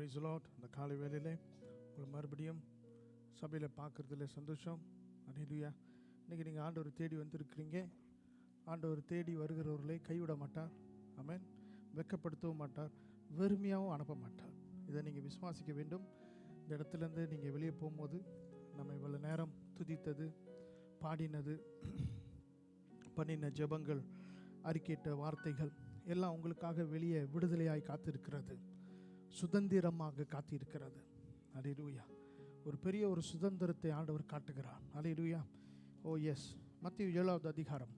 Praise the Lord. இந்த காலை வேளையிலே உங்களை மறுபடியும் சபையில் பார்க்குறதுல சந்தோஷம். ஹல்லேலூயா. இன்றைக்கி நீங்கள் ஆண்டவர் தேடி வந்திருக்கிறீங்க. ஆண்டவர் தேடி வருகிறவர்களை கைவிட மாட்டார். ஆமென். வெட்கப்படுத்தவும் மாட்டார், வெறுமையாகவும் அனுப்ப மாட்டார். இதை நீங்கள் விசுவாசிக்க வேண்டும். இந்த இடத்துலேருந்து நீங்கள் வெளியே போகும்போது நம்ம இவ்வளோ நேரம் துதித்தது, பாடினது, பண்ணின ஜெபங்கள், அறிக்கையிட்ட வார்த்தைகள் எல்லாம் உங்களுக்காக வெளியே விடுதலையாய் காத்திருக்கிறது, சுதந்திரமாக காத்திருக்கிறது. ஹல்லேலூயா. ஒரு பெரிய ஒரு சுதந்திரத்தை ஆண்டவர் காட்டுகிறார். ஹல்லேலூயா. ஓ எஸ். மத்தேயு 7வது அதிகாரம்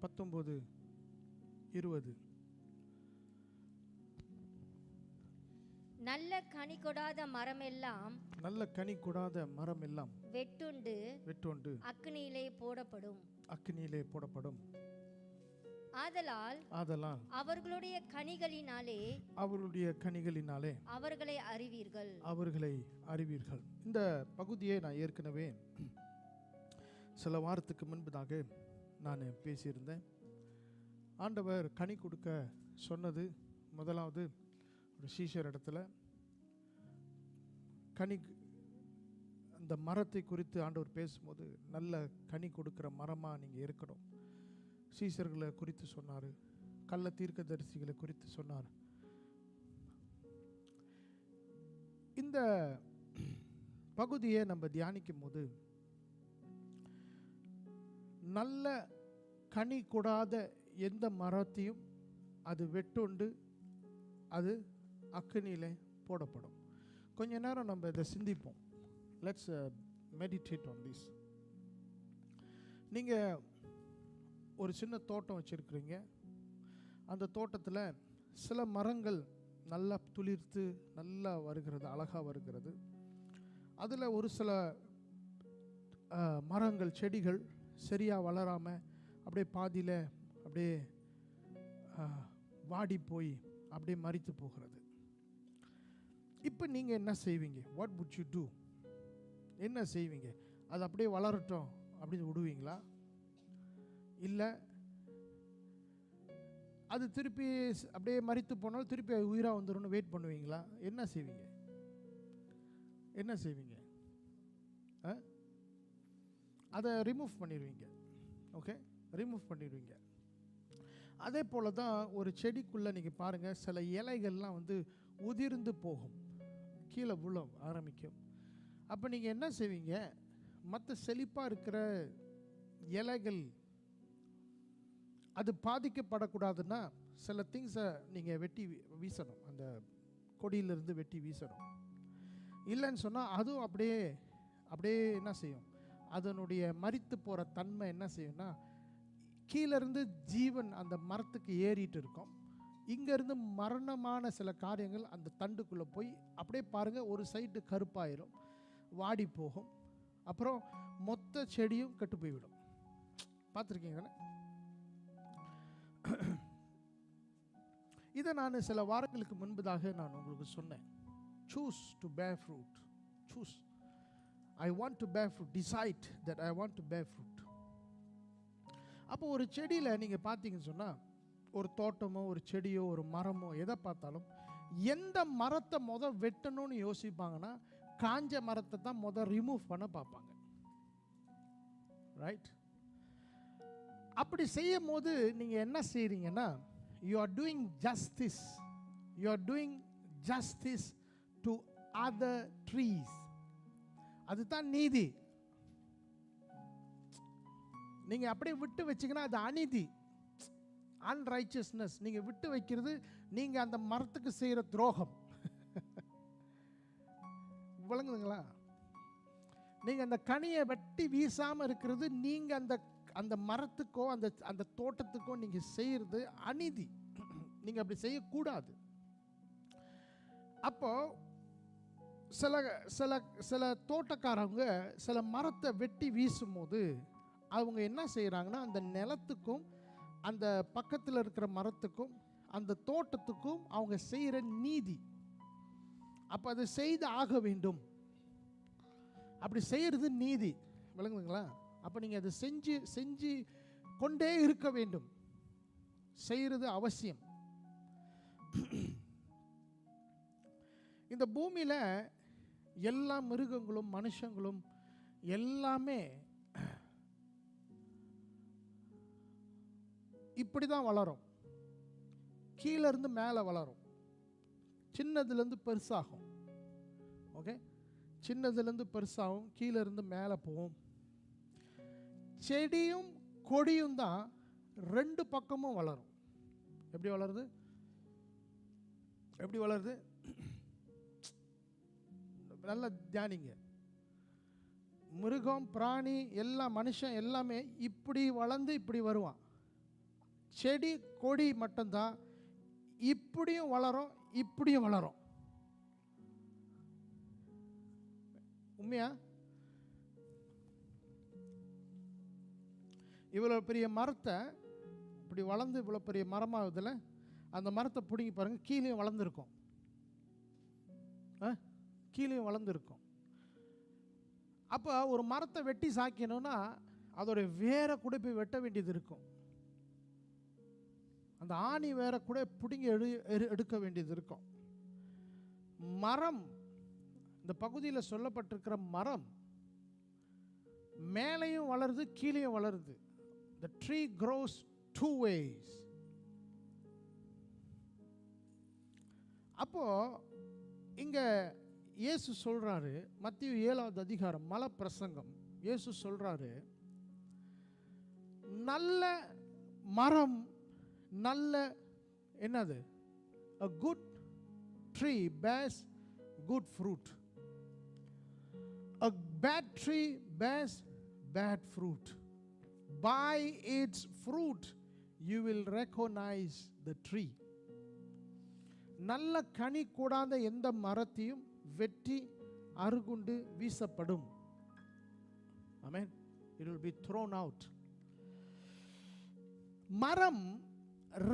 19-20. நல்ல கனி கொடாத மரமெல்லாம் வெட்டுண்டு அக்கினியிலே போடப்படும். ஆதலால் அவர்களுடைய கனிகளினாலே அவர்களை அறிவீர்கள். இந்த பகுதியை நான் ஏற்கனவே சில வாரத்துக்கு முன்பதாக நான் பேசியிருந்தேன். ஆண்டவர் கனி கொடுக்க சொன்னது, முதலாவது ஒரு சீஷர் இடத்துல கனி, அந்த மரத்தை குறித்து ஆண்டவர் பேசும்போது நல்ல கனி கொடுக்குற மரமாக நீங்கள் இருக்கணும். சீஷர்களை குறித்து சொன்னார், கள்ள தீர்க்கதரிசிகளை குறித்து சொன்னார். இந்த பகுதியை நம்ம தியானிக்கும் போது நல்ல கனி கொடாத எந்த மரத்தையும் அது வெட்டுண்டு அது அக்கினியிலே போடப்படும். கொஞ்ச நேரம் நம்ம இதை சிந்திப்போம். Let's meditate on this. நீங்கள் ஒரு சின்ன தோட்டம் வச்சுருக்கிறீங்க. அந்த தோட்டத்தில் சில மரங்கள் நல்லா துளிர்த்து நல்லா வருகிறது, அழகாக வருகிறது. அதில் ஒரு சில மரங்கள், செடிகள் சரியாக வளராமல் அப்படியே பாதியில் அப்படியே வாடி போய் அப்படியே மரித்து போகிறது. இப்போ நீங்கள் என்ன செய்வீங்க? What would you do? என்ன செய்வீங்க? அது அப்படியே வளரட்டும் அப்படின்னு விடுவீங்களா? இல்லை அது திருப்பி அப்படியே மரித்து போனாலும் திருப்பி உயிராக வந்துடும்னு வெயிட் பண்ணுவீங்களா? என்ன செய்வீங்க? அதை ரிமூவ் பண்ணிடுவீங்க. ஓகே, ரிமூவ் பண்ணிடுவீங்க. அதே போல் தான் ஒரு செடிக்குள்ளே நீங்கள் பாருங்கள், சில இலைகள்லாம் வந்து உதிர்ந்து போகும், கீழே விழ ஆரம்பிக்கும். அப்போ நீங்கள் என்ன செய்வீங்க? மற்ற செழிப்பாக இருக்கிற இலைகள் அது பாதிக்கப்படக்கூடாதுன்னா சில திங்ஸை நீங்கள் வெட்டி வீசணும், அந்த கொடியிலிருந்து வெட்டி வீசணும். இல்லைன்னு சொன்னால் அதுவும் அப்படியே என்ன செய்யும்? அதனுடைய மரித்து போகிற தன்மை என்ன செய்யும்னா, கீழேருந்து ஜீவன் அந்த மரத்துக்கு ஏறிட்டு இருக்கும். இங்கேருந்து மரணமான சில காரியங்கள் அந்த தண்டுக்குள்ளே போய் அப்படியே பாருங்கள், ஒரு சைடு கருப்பாயிரும், வாடி போகும். அப்புறம் மொத்த செடியும் கெட்டு போய்விடும். பார்த்துருக்கீங்க தானே? இதை நான் சில வாரங்களுக்கு முன்பதாக நான் உங்களுக்கு சொன்னேன். Choose to bear fruit. Choose. I want to bear fruit. Decide that I want to bear fruit. அப்போ ஒரு செடியில் நீங்கள் பார்த்தீங்கன்னு சொன்னால், ஒரு தோட்டமோ ஒரு செடியோ ஒரு மரமோ எதை பார்த்தாலும் எந்த மரத்தை வெட்டணும்னு யோசிப்பாங்கன்னா காஞ்ச மரத்தை தான் ரிமூவ் பண்ண பார்ப்பாங்க. ரைட்? அப்படி செய்யும் போது நீங்கள் என்ன செய்கிறீங்கன்னா, you are doing justice to other trees. அதுதான் நீதி. நீங்கள் அப்படியே விட்டு வச்சிங்கன்னா அது அநீதி, அன்ரைச்சஸ்னஸ். நீங்கள் விட்டு வைக்கிறது நீங்கள் அந்த மரத்துக்கு செய்கிற துரோகம். விளங்குதுங்களா? நீங்கள் அந்த கனியை வெட்டி வீசாமல் இருக்கிறது நீங்கள் அந்த மரத்துக்கோ அந்த தோட்டத்துக்கோ நீங்கள் செய்கிறது அநீதி. நீங்கள் அப்படி செய்யக்கூடாது. அப்போ சில தோட்டக்காரங்க சில மரத்தை வெட்டி வீசும்போது அவங்க என்ன செய்கிறாங்கன்னா, அந்த நிலத்துக்கும் அந்த பக்கத்தில் இருக்கிற மரத்துக்கும் அந்த தோட்டத்துக்கும் அவங்க செய்கிற நீதி. அப்போ அதை செய்து ஆக வேண்டும். அப்படி செய்கிறது நீதி. விளங்குதுங்களா? அப்போ நீங்கள் அதை செஞ்சு செஞ்சு கொண்டே இருக்க வேண்டும். செய்கிறது அவசியம். இந்த பூமியில் எல்லா மிருகங்களும் மனுஷங்களும் எல்லாமே இப்படி தான் வளரும். கீழே இருந்து மேலே வளரும். சின்னதுலேருந்து பெருசாகும். ஓகே, சின்னதுலேருந்து பெருசாகும், கீழே இருந்து மேலே போகும். செடியும் கொடியும் தான் ரெண்டு பக்கமும் வளரும். எப்படி வளருது? எப்படி வளருது? நல்லா தியானிங்க. மிருகம், பிராணி, எல்லா மனுஷன் எல்லாமே இப்படி வளர்ந்து இப்படி வருவான். செடி கொடி மட்டும்தான் இப்படியும் வளரும் இப்படியும் வளரும். உண்மையா? இவ்வளோ பெரிய மரத்தை இப்படி வளர்ந்து இவ்வளோ பெரிய மரமாகுதுல, அந்த மரத்தை பிடிங்கி பாருங்கள், கீழேயும் வளர்ந்துருக்கும். கீழேயும் வளர்ந்துருக்கும். அப்போ ஒரு மரத்தை வெட்டி சாய்க்கணும்னா அதோடைய வேரை கூட போய் வெட்ட வேண்டியது இருக்கும். அந்த ஆணி வேரை கூட பிடுங்கி எடுக்க வேண்டியது இருக்கும். மரம், இந்த பகுதியில் சொல்லப்பட்டிருக்கிற மரம் மேலையும் வளருது கீழேயும் வளருது. The tree grows two ways. அப்போ இங்க இயேசு சொல்றாரு, மத்தேயு 7வது அதிகாரம் மலை பிரசங்கம், இயேசு சொல்றாரு, நல்ல மரம், நல்ல என்னது, a good tree bears good fruit, a bad tree bears bad fruit, by its fruit you will recognize the tree. நல்ல கனி கூடாத எந்த மரத்தையும் வெட்டி அறுகுண்டு வீசப்படும். Amen. It will be thrown out. மரம்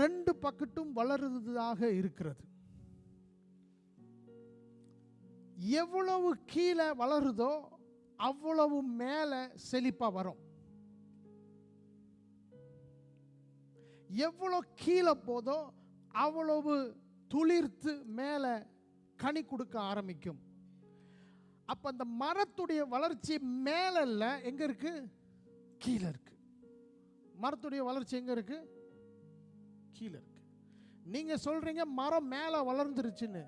ரெண்டு பக்கட்டும் வளருவதாக இருக்கிறது. எவ்வளவு கீழே வளருதோ அவ்வளவு மேலே செழிப்பா வரும். எவ்வளவு கீழே போதோ அவ்வளவு துளிர்த்து மேலே கனி கொடுக்க ஆரம்பிக்கும். அப்ப அந்த மரத்துடைய வளர்ச்சி மேல இல்ல, எங்க இருக்கு? கீழே இருக்கு. மரத்துடைய வளர்ச்சி எங்க இருக்கு? கீழே இருக்கு. நீங்க சொல்றீங்க மரம் மேல வளர்ந்துருச்சுன்னு,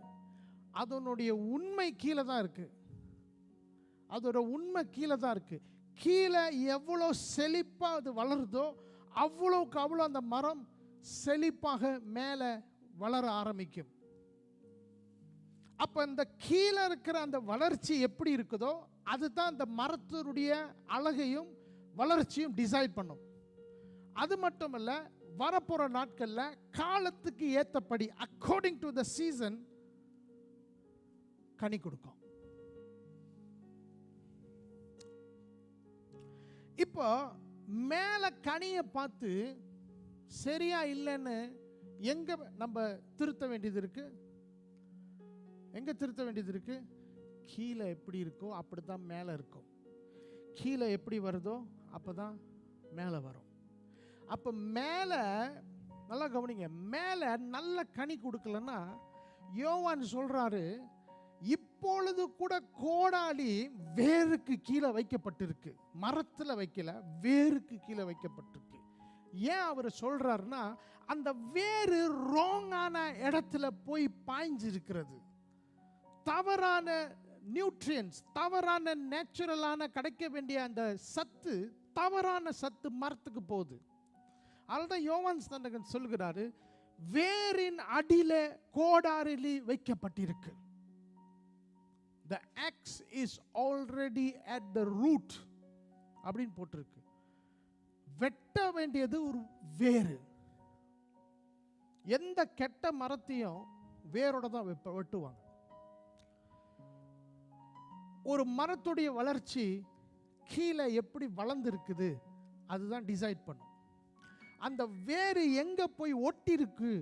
அதனுடைய உண்மை கீழே தான் இருக்கு. அதோட உண்மை கீழே தான் இருக்கு. கீழே எவ்வளோ செழிப்பா அது வளருதோ அவ்வளோக்கு அவ்வளோ அந்த மரம் செழிப்பாக மேலே வளர ஆரம்பிக்கும். அப்ப இந்த கீழே இருக்கிற அந்த வளர்ச்சி எப்படி இருக்குதோ அதுதான் அந்த மரத்தினுடைய அழகையும் வளர்ச்சியும் டிசைட் பண்ணும். அது மட்டுமல்ல, வரப்போற நாட்கள்ல காலத்துக்கு ஏற்றபடி அக்கார்டிங் டு த சீசன் கனி கொடுக்கும். இப்போ மேல கனியை பார்த்து சரியா இல்லைன்னு எங்க நம்ம திருத்த வேண்டியது இருக்கு? எங்க திருத்த வேண்டியது இருக்கு? கீழே எப்படி இருக்கோ அப்படிதான் மேலே இருக்கும். கீழே எப்படி வருதோ அப்பதான் மேலே வரும். அப்ப மேலே நல்லா கவனிங்க, மேலே நல்ல கனி கொடுக்கலன்னா யோவான் சொல்றாரு, இப்பொழுது கூட கோடாலி வேருக்கு கீழே வைக்கப்பட்டிருக்கு, மரத்துல வைக்கல, வேருக்கு கீழே வைக்கப்பட்டிருக்கு. ஏன் அவர் சொல்றாருன்னா, அந்த வேறு ராங்கான இடத்துல போய் பாய்ஞ்சிருக்கிறது. தவறான நியூட்ரியன்ஸ், தவறான நேச்சுரலான கிடைக்க வேண்டிய அந்த சத்து, தவறான சத்து மரத்துக்கு போகுது. அதுதான் யோவான் ஸ்நானகன் சொல்கிறாரு, வேரின் அடியில கோடாரிலி வைக்கப்பட்டிருக்கு. The axe is already at the root அப்படின்னு போட்டிருக்கு. வெட்ட வேண்டியது ஒரு வேறு. எந்த கெட்ட மரத்தையும் வேரோட தான் வெட்டுவாங்க. ஒரு மரத்துடைய வளர்ச்சி கீழே எப்படி வளர்ந்துருக்குது அதுதான் டிசைட் பண்ணும். அந்த வேறு எங்க போய் ஒட்டி இருக்கு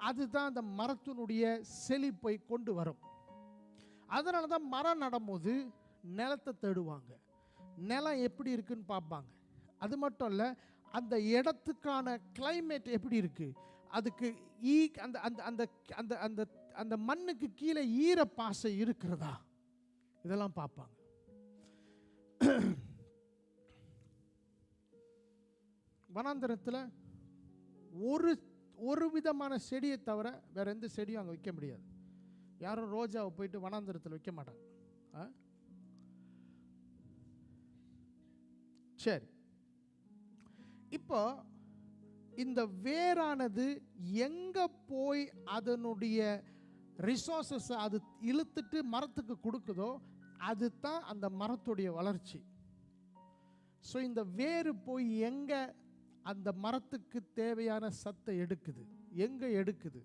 அதுதான் அந்த மரத்தினுடைய செழிப்பை கொண்டு வரும். அதனால தான் மரம் நடும்போது நிலத்தை தேடுவாங்க, நிலம் எப்படி இருக்குன்னு பார்ப்பாங்க. அது மட்டும் இல்லை, அந்த இடத்துக்கான கிளைமேட் எப்படி இருக்கு, அதுக்கு அந்த அந்த அந்த அந்த அந்த அந்த மண்ணுக்கு கீழே ஈரப்பாசை இருக்கிறதா, இதெல்லாம் பார்ப்பாங்க. வனாந்தரத்தில் ஒரு விதமான செடியை தவிர வேற எந்த செடியும் அங்கே வைக்க முடியாது. யாரும் ரோஜாவை போயிட்டு வனாந்தரத்தில் வைக்க மாட்டாங்க. சரி, இப்போ இந்த வேரானது எங்க போய் அதனுடைய ரிசோர்சஸ் அது இழுத்துட்டு மரத்துக்கு கொடுக்குதோ அதுதான் அந்த மரத்துடைய வளர்ச்சி. ஸோ இந்த வேறு போய் எங்க அந்த மரத்துக்கு தேவையான சத்தை எடுக்குது, எங்க எடுக்குது,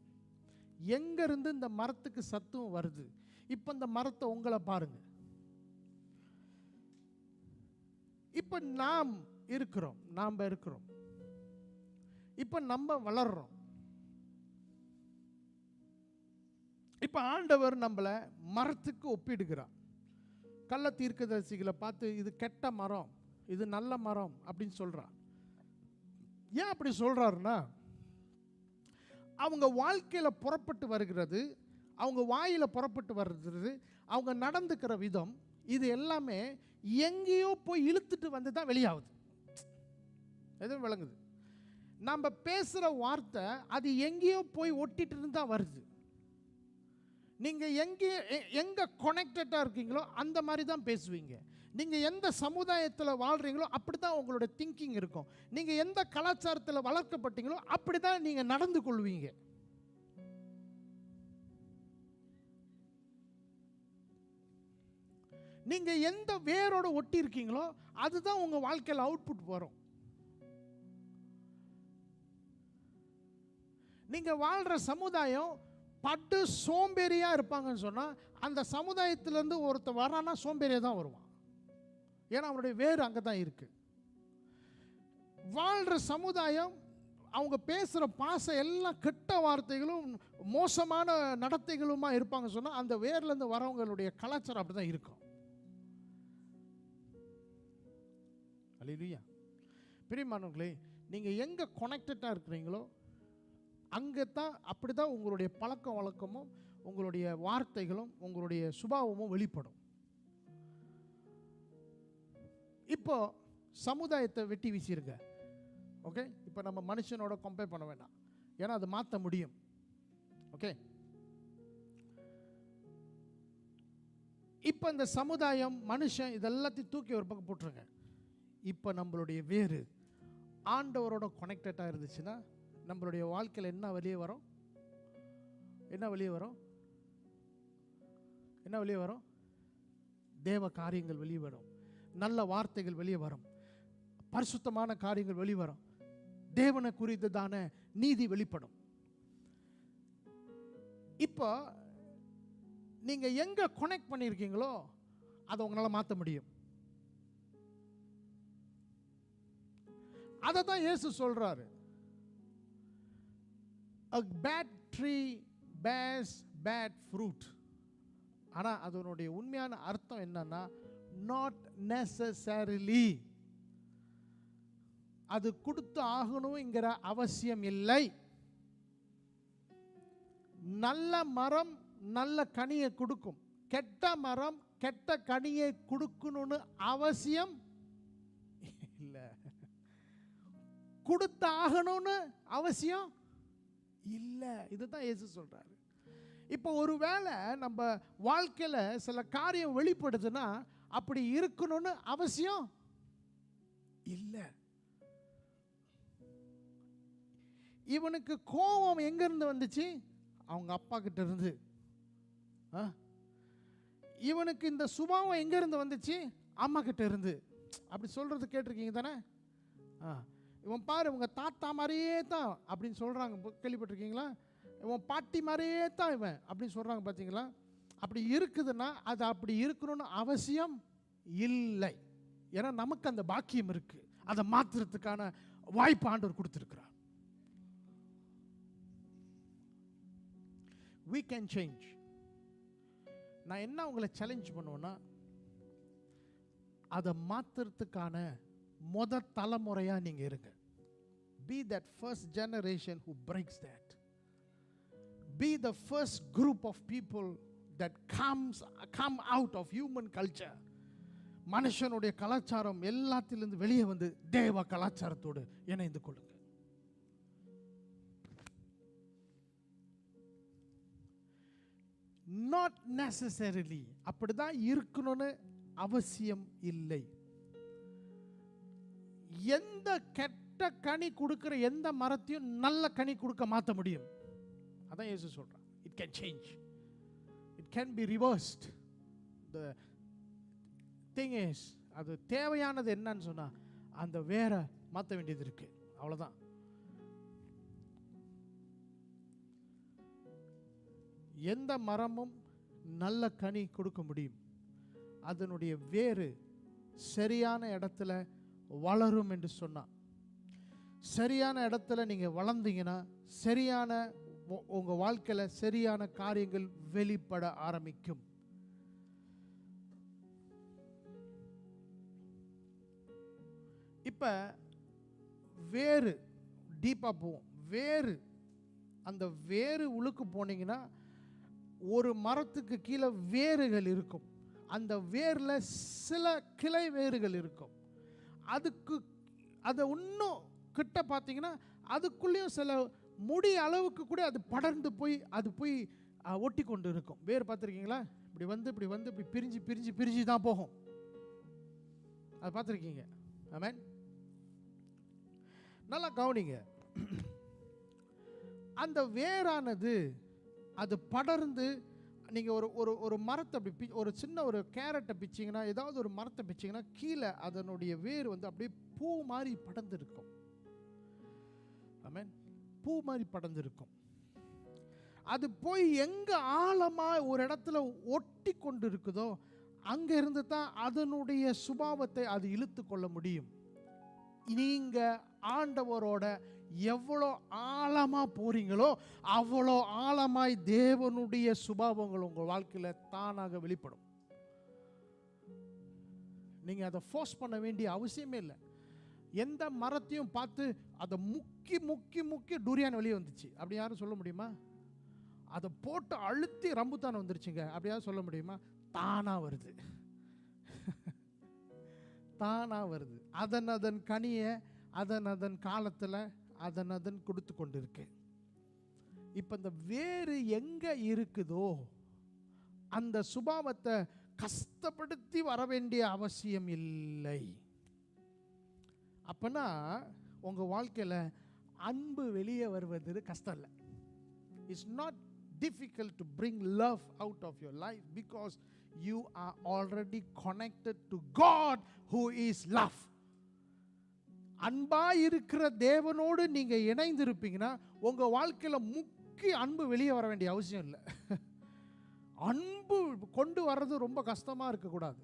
எங்க இருந்து இந்த மரத்துக்கு சத்தும் வருது. இப்போ இந்த மரத்தை உங்களை பாருங்க. இப்போ நாம் இருக்கிறோம், இப்போ நம்ம வளர்றோம். இப்போ ஆண்டவர் நம்மளை மரத்துக்கு ஒப்பிடுகிறார். கள்ள தீர்க்கதரிசிகளை பார்த்து இது கெட்ட மரம், இது நல்ல மரம் அப்படின்னு சொல்றார். ஏன் அப்படி சொல்றாருன்னா, அவங்க வாழ்க்கையில் புறப்பட்டு வருகிறது, அவங்க வாயில புறப்பட்டு வருகிறது, அவங்க நடந்துக்கிற விதம், இது எல்லாமே எங்கேயோ போய் இழுத்துட்டு வந்து தான் வெளியாகுது. எதுவும் விளங்குது? நம்ம பேசுகிற வார்த்தை அது எங்கேயோ போய் ஒட்டிட்டு இருந்தா வருது. நீங்கள் எங்கே கனெக்டடாக இருக்கீங்களோ அந்த மாதிரி தான் பேசுவீங்க. நீங்கள் எந்த சமுதாயத்தில் வாழ்கிறீங்களோ அப்படி தான் உங்களோட திங்கிங் இருக்கும். நீங்கள் எந்த கலாச்சாரத்தில் வளர்க்கப்பட்டீங்களோ அப்படி தான் நீங்கள் நடந்து கொள்வீங்க. நீங்கள் எந்த வேரோட ஒட்டி இருக்கீங்களோ அதுதான் உங்கள் வாழ்க்கையில் அவுட்புட் வரும். நீங்கள் வாழ்கிற சமுதாயம் பட்டு சோம்பேறியாக இருப்பாங்கன்னு சொன்னால் அந்த சமுதாயத்திலேருந்து ஒருத்தர் வரானா சோம்பேறியாக தான் வருவான். ஏன்னா அவனுடைய வேறு அங்கே தான் இருக்கு. வாழ்கிற சமுதாயம் அவங்க பேசுகிற பாசை எல்லாம் கெட்ட வார்த்தைகளும் மோசமான நடத்தைகளுமா இருப்பாங்க சொன்னால் அந்த வேர்லேருந்து வரவங்களுடைய கலாச்சாரம் அப்படி தான் இருக்கும். அல்லேலூயா. பிரியமானவர்களே, நீங்கள் எங்கே கனெக்டடாக இருக்கிறீங்களோ அங்கே தான் அப்படி தான் உங்களுடைய பழக்க வழக்கமும் உங்களுடைய வார்த்தைகளும் உங்களுடைய சுபாவமும் வெளிப்படும். இப்போ சமுதாயத்தை வெட்டி வீசிருங்க. ஓகே, இப்போ நம்ம மனுஷனோட கம்பேர் பண்ண வேண்டாம், ஏன்னா அது மாற்ற முடியும். ஓகே, இப்போ இந்த சமுதாயம் மனுஷன் இதெல்லாத்தையும் தூக்கி ஒரு பக்கம் போட்டுருங்க. இப்போ நம்மளுடைய வேறு ஆண்டவரோட கனெக்டடாக இருந்துச்சுன்னா நம்மளுடைய வாழ்க்கையில் என்ன வெளியே வரும்? என்ன வெளியே வரும்? தேவ காரியங்கள் வெளியே வரும், நல்ல வார்த்தைகள் வெளியே வரும், பரிசுத்தமான காரியங்கள் வெளியே வரும், தேவனை குறித்ததான நீதி வெளிப்படும். இப்போ நீங்க எங்க கனெக்ட் பண்ணியிருக்கீங்களோ அதை உங்களால் மாற்ற முடியும். அதை தான் இயேசு சொல்றாரு. A bad tree bears bad fruit. ஆனா அதனுடைய உண்மையான அர்த்தம் என்னன்னா, not necessarily அது கொடுத்து ஆகணும்ங்கிற அவசியம் இல்லை. நல்ல மரம் நல்ல கனியை கொடுக்கும், கெட்ட மரம் கெட்ட கனியை கொடுக்கணும்னு அவசியம் இல்லை. கொடுத்து ஆகணும்னு அவசியம் இல்லை. இதுதான் இயேசு சொல்றாரு. இப்போ ஒருவேளை நம்ம வாழ்க்கையில சில காரியம் வெளிப்படுதுன்னா அப்படி இருக்கணும்னு அவசியம் இல்லை. இவனுக்கு கோபம் எங்க இருந்து வந்துச்சு? அவங்க அப்பா கிட்ட இருந்து. இவனுக்கு இந்த சுபாவம் எங்க இருந்து வந்துச்சு? அம்மா கிட்ட இருந்து. அப்படி சொல்றது கேட்டிருக்கீங்க தானே? இவன் பாரு இவங்க தாத்தா மாதிரியே தான் அப்படின்னு சொல்றாங்க, கேள்விப்பட்டிருக்கீங்களா? இவன் பாட்டி மாதிரியே தான் இவன் அப்படின்னு சொல்றாங்க, பார்த்தீங்களா? அப்படி இருக்குதுன்னா அது அப்படி இருக்கணும்னு அவசியம் இல்லை. ஏன்னா நமக்கு அந்த பாக்கியம் இருக்கு, அதை மாற்றுறதுக்கான வாய்ப்பு ஆண்டவர் கொடுத்துருக்கிறார். We can change. நான் என்ன உங்களை சேலஞ்ச் பண்ணுவேன்னா, அதை மாத்துறதுக்கான தலைமுறையா நீங்க இருங்க. Be that first generation who breaks that. Be the first group of people that come out of human culture. மனுஷனுடைய கலாச்சாரம் எல்லாத்திலிருந்து வெளியே வந்து தேவ கலாச்சாரத்தோடு இணைந்து கொள்ளுங்க. Not necessarily அப்படிதான் இருக்கணும்னு அவசியம் இல்லை. எந்த கெட்ட கனி கொடுக்கிற எந்த மரத்தையும் நல்ல கனி கொடுக்க மாற்ற முடியும். அதான் இயேசு சொல்றார். It can change. It can be reversed. The thing is, அது தேவையானது என்னன்னு சொன்னா அந்த வேற மாற்ற வேண்டியது இருக்கு. அவ்வளவுதான். எந்த மரமும் நல்ல கனி கொடுக்க முடியும். அதனுடைய வேறு சரியான இடத்துல வளரும் என்று சொன்னா, சரியான இடத்துல நீங்க வளர்ந்தீங்கன்னா சரியான உங்க வாழ்க்கையில சரியான காரியங்கள் வெளிப்பட ஆரம்பிக்கும். இப்ப வேறு டீப்பா போவோம். வேறு, அந்த வேறு உழுக்கு போனீங்கன்னா ஒரு மரத்துக்கு கீழே வேர்கள் இருக்கும். அந்த வேர்ல சில கிளை வேர்கள் இருக்கும். அதுக்கு அதை இன்னும் கிட்ட பார்த்தீங்கன்னா அதுக்குள்ளேயும் சில முடி அளவுக்கு கூட அது படர்ந்து போய் அது போய் ஒட்டி கொண்டு இருக்கும். வேர் பார்த்துருக்கீங்களா? இப்படி வந்து இப்படி வந்து இப்படி பிரிஞ்சு பிரிஞ்சு பிரிஞ்சு தான் போகும். அது பார்த்துருக்கீங்க? ஆமென். நல்லா கவனிங்க. அந்த வேரானது அது படர்ந்து, நீங்கள் ஒரு மரத்தை அப்படி ஒரு சின்ன ஒரு கேரட்டை பிச்சிங்கன்னா, ஏதாவது ஒரு மரத்தை பிச்சிங்கன்னா கீழே அதனுடைய வேர் வந்து அப்படியே பூ மாதிரி படர்ந்துருக்கும். ஆமென். பூ மாதிரி படர்ந்துருக்கும். அது போய் எங்கே ஆழமாக ஒரு இடத்துல ஒட்டி கொண்டு இருக்குதோ அங்கே இருந்து தான் அதனுடைய சுபாவத்தை அது இழுத்து கொள்ள முடியும். நீங்கள் ஆண்டவரோட எவ்வளோ ஆழமாக போறீங்களோ அவ்வளோ ஆழமாய் தேவனுடைய சுபாவங்கள் உங்கள் வாழ்க்கையில் தானாக வெளிப்படும். நீங்கள் அதை ஃபோர்ஸ் பண்ண வேண்டிய அவசியமே இல்லை. எந்த மரத்தையும் பார்த்து அதை முக்கி முக்கி முக்கி டூரியான் வெளியே வந்துச்சு அப்படி யாரும் சொல்ல முடியுமா? அதை போட்டு அழுத்தி ரம்புத்தான் வந்துருச்சுங்க அப்படியாவது சொல்ல முடியுமா? தானா வருது. தானா வருது. அதன் கனியை அதன் காலத்தில் அதன் கொடுத்து கொண்டு இருக்கு. இப்ப இந்த வேறு எங்க இருக்குதோ அந்த சுபாவத்தை கஷ்டப்படுத்தி வர வேண்டிய அவசியம் இல்லை. அப்பனா உங்க வாழ்க்கையில அன்பு வெளியே வருவது கஷ்டம் இல்லை. It's not difficult to bring love out of your life because you are already connected to God who is love. அன்பா இருக்கிற தேவனோடு நீங்க இணைந்து இருப்பீங்கன்னா உங்க வாழ்க்கையில முக்கிய அன்பு வெளியே வர வேண்டிய அவசியம் இல்லை. அன்பு கொண்டு வர்றது ரொம்ப கஷ்டமா இருக்கக்கூடாது.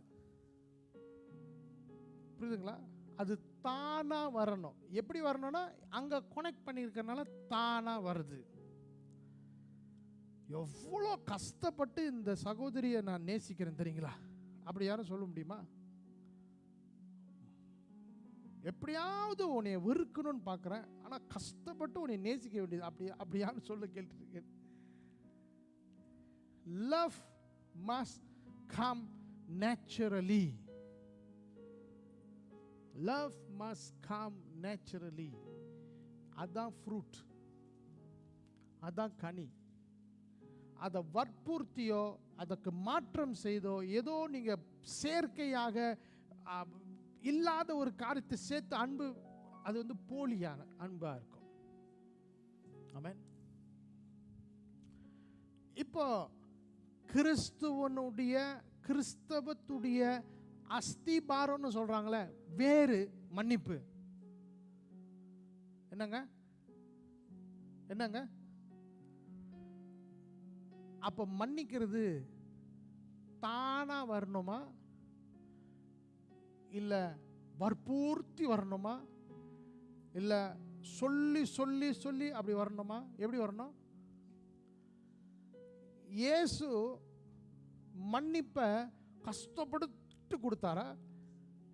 புரியுதுங்களா? அது தானா வரணும். எப்படி வரணும்னா அங்க கனெக்ட் பண்ணியிருக்கனால தானா வருது. எவ்வளோ கஷ்டப்பட்டு இந்த சகோதரியை நான் நேசிக்கிறேன் தெரியுங்களா? அப்படி யாரும் சொல்ல முடியுமா? எப்படியாவது உன்னை வெறுக்கணும்னு பார்க்குறேன், ஆனால் கஷ்டப்பட்டு உன்னை நேசிக்க வேண்டியது அப்படி யாரும் சொல்ல கேட்டுருக்கேன். Love must come naturally. Love must come naturally. அதான் ஃப்ரூட், அதான் கனி. அதை வற்புறுத்தியோ அதுக்கு மாற்றம் செய்தோ ஏதோ நீங்கள் செயற்கையாக இல்லாத ஒரு காரியத்தை சேர்த்து அன்பு அது வந்து போலியான அன்பா இருக்கும். ஆமென். இப்போ கிறிஸ்தவத்துடைய அஸ்திபாரம்னு சொல்றாங்களே வேறு மன்னிப்பு. என்னங்க என்னங்க அப்ப மன்னிக்கிறது தானா வரணுமா இல்ல வற்புறுத்தி வரணுமா இல்ல சொல்லி சொல்லி சொல்லி அப்படி வரணுமா? எப்படி வரணும்? இயேசு மன்னிப்பை கஷ்டப்பட்டு கொடுத்தாரா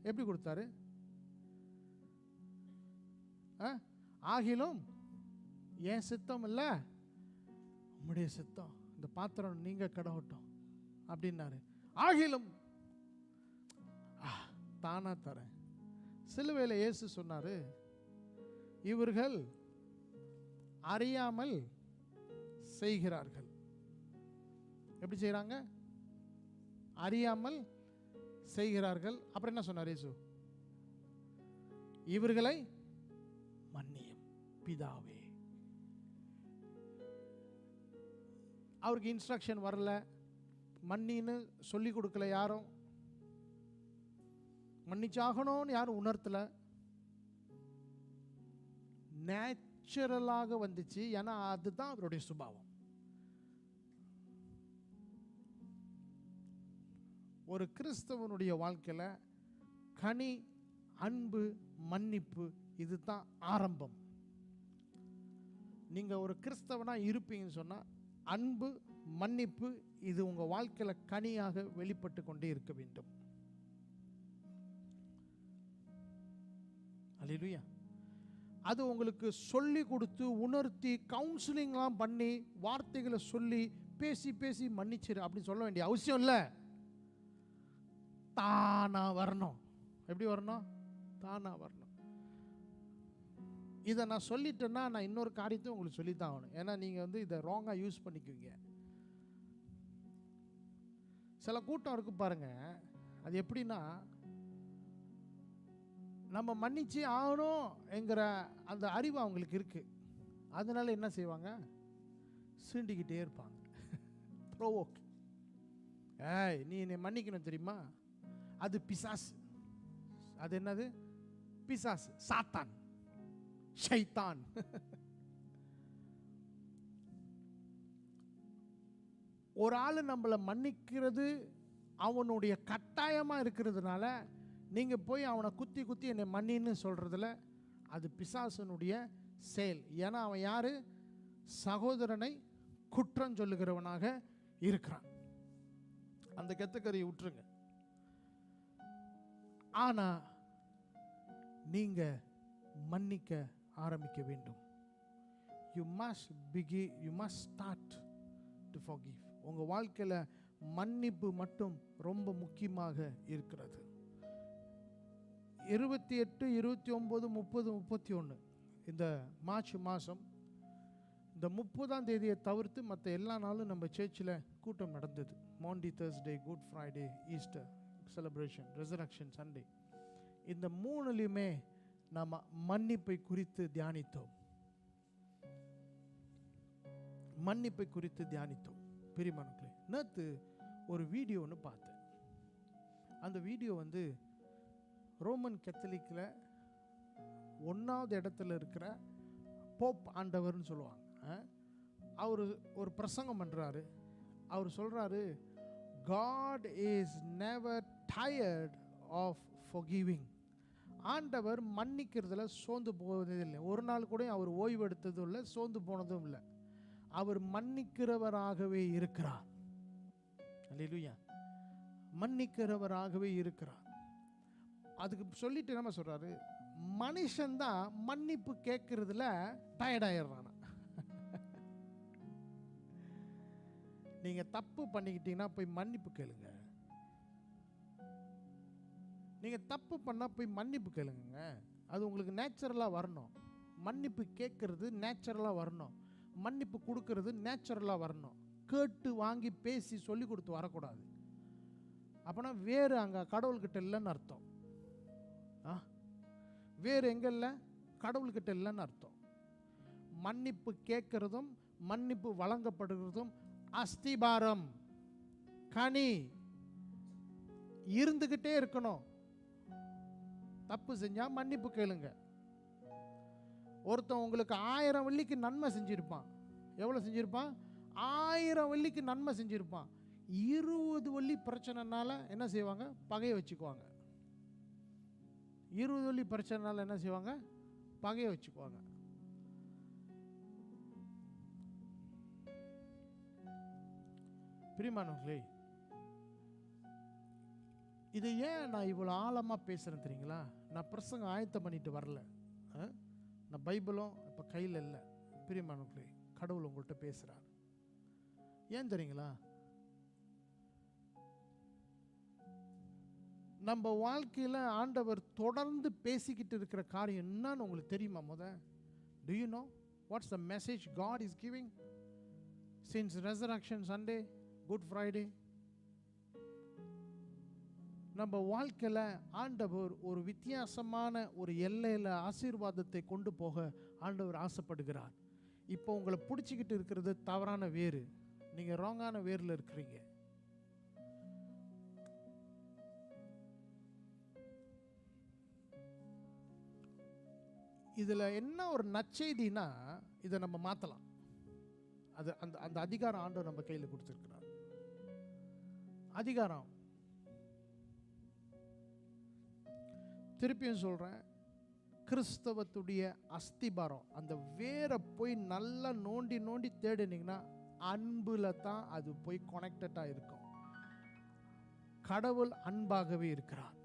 எப்படி கொடுத்தாரு? ஆகிலும் என் சித்தம் இல்லை, உம்முடைய சித்தம், இந்த பாத்திரம் நீங்க கடவுட்டும் அப்படின்னாரு. ஆகிலும் தானா தரேன். சிலுவையில் இயேசு சொன்னாரு, இவர்கள் அறியாமல் செய்கிறார்கள். எப்படி செய்கிறாங்க? அறியாமல் செய்கிறார்கள். அப்புறம் என்ன சொன்னார் இயேசு? இவர்களை மன்னியும் பிதாவே. அவருக்கு இன்ஸ்ட்ரக்ஷன் வரல, மன்னின்னு சொல்லி கொடுக்கல, யாரும் மன்னிச்சாகணும்னு யாரும் உணர்த்தல. நேச்சுரலாக வந்துச்சு. ஏன்னா அதுதான் அவருடைய சுபாவம். ஒரு கிறிஸ்தவனுடைய வாழ்க்கையில் கனி, அன்பு, மன்னிப்பு, இதுதான் ஆரம்பம். நீங்க ஒரு கிறிஸ்தவனா இருப்பீங்கன்னு சொன்னா அன்பு, மன்னிப்பு இது உங்க வாழ்க்கையில கனியாக வெளிப்பட்டு கொண்டே இருக்க வேண்டும். அல்லேலூயா. அது உங்களுக்கு சொல்லி கொடுத்து உணர்த்தி கவுன்சிலிங்லாம் பண்ணி வார்த்தைகளை சொல்லி பேசி பேசி மன்னிச்சிரு அப்படின்னு சொல்ல வேண்டிய அவசியம் இல்லை. தானா வரணும். எப்படி வரணும்? தானா வரணும். இதை நான் சொல்லிட்டேன்னா நான் இன்னொரு காரியத்தை உங்களுக்கு சொல்லித்தான் ஆகணும். ஏன்னா நீங்கள் இதை ராங்காக யூஸ் பண்ணிக்குவீங்க. சில கூட்டம் இருக்கு பாருங்க, அது எப்படின்னா நம்ம மன்னிச்சு ஆகணும் என்கிற அந்த அறிவு அவங்களுக்கு இருக்கு. அதனால என்ன செய்வாங்க? சீண்டிக்கிட்டே இருப்பாங்க. ப்ரோவோக். நீ என்னை மன்னிக்கணும் தெரியுமா? அது பிசாசு. அது என்னது? பிசாசு, சாத்தான், ஷைத்தான். ஒரு ஆள் நம்மளை மன்னிக்கிறது அவனுடைய கட்டாயமா இருக்கிறதுனால நீங்க போய் அவனை குத்தி குத்தி என்னை மன்னின்னு சொல்றதுல அது பிசாசனுடைய செயல். ஏன்னா அவன் யாரு? சகோதரனை குற்றம் சொல்லுகிறவனாக இருக்கிறான். அந்த கெத்தக்கறியை விட்டுருங்க. ஆனா நீங்க மன்னிக்க ஆரம்பிக்க வேண்டும். You must start to forgive. உங்க வாழ்க்கையில மன்னிப்பு மட்டும் ரொம்ப முக்கியமாக இருக்கிறது. 28, 29, 30, 31 இந்த மார்ச் மாதம் இந்த 30ஆம் தேதியை தவிர்த்து மற்ற எல்லா நாளும் நம்ம சர்ச்சில் கூட்டம் நடந்தது. Maundy Thursday, Good Friday, Easter celebration, resurrection Sunday, இந்த மூணுலையுமே நாம் மன்னிப்பை குறித்து தியானித்தோம். மன்னிப்பை குறித்து தியானித்தோம். பிரியமானவர்களே, நேற்று ஒரு வீடியோ ஒன்று பார்த்தேன். அந்த வீடியோ ரோமன் கத்தோலிக்கில் 1வது இடத்துல இருக்கிற போப் ஆண்டவர்னு சொல்லுவாங்க. அவர் ஒரு பிரசங்கம் பண்ணுறாரு. அவர் சொல்கிறாரு, God is never tired of forgiving. ஆண்டவர் மன்னிக்கிறதுல சோர்ந்து போவதே இல்லை. ஒரு நாள் கூட அவர் ஓய்வு எடுத்ததும் இல்லை, சோர்ந்து போனதும் இல்லை. அவர் மன்னிக்கிறவராகவே இருக்கிறார். அல்லேலூயா. மன்னிக்கிறவராகவே இருக்கிறார். அதுக்கு சொல்லிட்டு என்ன சொல்றாரு? மனுஷன்தான் மன்னிப்பு கேட்கறதுல டயர்டாயிடுறான். நீங்க தப்பு பண்ணிக்கிட்டீங்கன்னா போய் மன்னிப்பு கேளுங்க. நீங்க தப்பு பண்ணா போய் மன்னிப்பு கேளுங்க. அது உங்களுக்கு நேச்சுரலா வரணும். மன்னிப்பு கேட்கறது நேச்சுரலா வரணும். மன்னிப்பு கொடுக்கறது நேச்சுரலா வரணும். கேட்டு வாங்கி பேசி சொல்லி கொடுத்து வரக்கூடாது. அப்பனா வேறு அங்க கடவுள்கிட்ட இல்லைன்னு அர்த்தம். வேறு எங்க இல்லை? கடவுள்கிட்ட இல்லைன்னு அர்த்தம். மன்னிப்பு கேட்கறதும் மன்னிப்பு வழங்கப்படுகிறதும் அஸ்திபாரம், கனி இருந்துகிட்டே இருக்கணும். தப்பு செஞ்சா மன்னிப்பு கேளுங்க. ஒருத்தன் உங்களுக்கு 1000 வெள்ளிக்கு நன்மை செஞ்சிருப்பான். எவ்வளவு செஞ்சிருப்பான்? 1000 வெள்ளிக்கு நன்மை செஞ்சிருப்பான். 20 வெள்ளி பிரச்சனைனால என்ன செய்வாங்க? பகையை வச்சுக்குவாங்க. 20 வெள்ளி பிரச்சனைனால என்ன செய்வாங்க? பகையை வச்சுக்குவாங்க. பிரியமானவர்களே, இது ஏன் நான் இவ்வளோ ஆழமாக பேசுகிறேன் தெரியுங்களா? நான் பிரசங்கம் ஆயத்தம் பண்ணிட்டு வரல. நான் பைபிளும் இப்போ கையில் இல்லை. பிரியமானவர்களே, கடவுள் உங்கள்கிட்ட பேசுகிறார். ஏன் தெரியுங்களா? நம்ம வாழ்க்கையில் ஆண்டவர் தொடர்ந்து பேசிக்கிட்டு இருக்கிற காரியம் என்னன்னு உங்களுக்கு தெரியுமா? Do you know what's the message God is giving since Resurrection Sunday, Good Friday? நம்ம வாழ்க்கையில் ஆண்டவர் ஒரு வித்தியாசமான ஒரு எல்லையில் ஆசீர்வாதத்தை கொண்டு போக ஆண்டவர் ஆசைப்படுகிறார். இப்போ உங்களை பிடிச்சிக்கிட்டு இருக்கிறது தவறான வேறு. நீங்கள் ராங்கான வேரில் இருக்கிறீங்க. இதில் என்ன ஒரு நற்செய்தினா, இதை நம்ம மாற்றலாம். அது அந்த அந்த அதிகாரம் ஆண்டவர் நம்ம கையில் கொடுத்துருக்கிறார். அதிகாரம் திருப்பியும் சொல்கிறேன், கிறிஸ்தவத்துடைய அஸ்திபாரம், அந்த வேரை போய் நல்லா நோண்டி நோண்டி தேடினீங்கன்னா அன்புல தான் அது போய் கனெக்டடாக இருக்கும். கடவுள் அன்பாகவே இருக்கிறார்.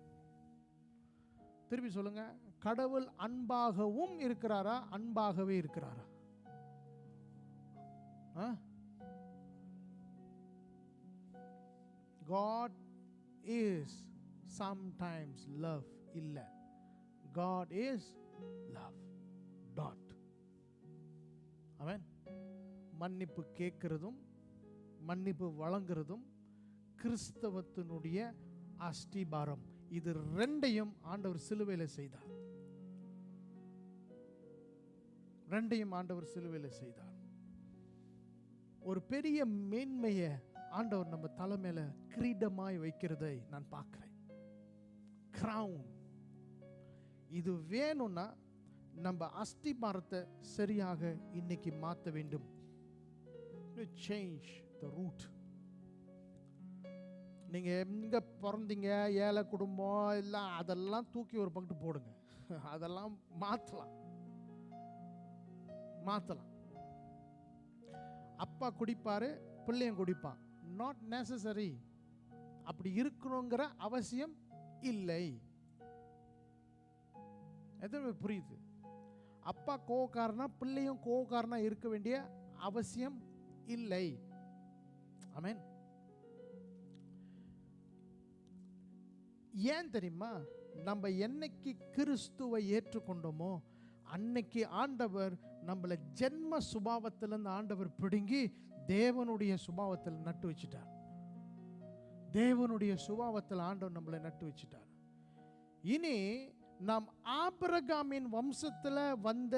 திருப்பி சொல்லுங்க, கடவுள் அன்பாகவும் இருக்கிறாரா, அன்பாகவே இருக்கிறாரா? God is sometimes love. இல்ல, God is love. Dot. ஆமென். மன்னிப்பு கேட்கிறதும் மன்னிப்பு வழங்குறதும் கிறிஸ்தவத்தினுடைய அஸ்திபாரம். இது ரெண்டையும் ஆண்டவர் சிலுவையில் செய்தார். ரெண்டையும் ஆண்டவர் சிலுவையில் செய்தார். ஒரு பெரிய மேன்மையை ஆண்டவர் நம்ம தலைமையில கிரீடமாய் வைக்கிறதை நான் பார்க்கிறேன். கிரவுன். இது வேணும்னா நம்ம அஸ்திபாரத்தை சரியாக இன்னைக்கு மாற்ற வேண்டும். Change the root. நீங்க எங்க பிறந்தீங்க, ஏழை குடும்பம் இல்லை, அதெல்லாம் தூக்கி ஒரு பக்கத்து போடுங்க. அதெல்லாம் மாற்றலாம். அப்பா குடிப்பாரு, பிள்ளையும் குடிப்பான். Not necessary. அப்படி இருக்கணுங்கிற அவசியம் இல்லை. எத்தனை புரியுது? அப்பா கோவக்காரனா பிள்ளையும் கோவக்காரனா இருக்க வேண்டிய அவசியம் இல்லை. ஆமென். ஏன் தெரியுமா? நம்ம என்னைக்கு கிறிஸ்துவை ஏற்றுக்கொண்டோமோ அன்னைக்கு ஆண்டவர் நம்மளை ஜென்ம சுபாவத்திலிருந்து ஆண்டவர் பிடுங்கி தேவனுடைய சுபாவத்தில் நட்டு வச்சிட்டார். தேவனுடைய சுபாவத்தில் ஆண்டவர் நம்மளை நட்டு வச்சிட்டார். இனி நாம் ஆபிரகாமின் வம்சத்தில் வந்த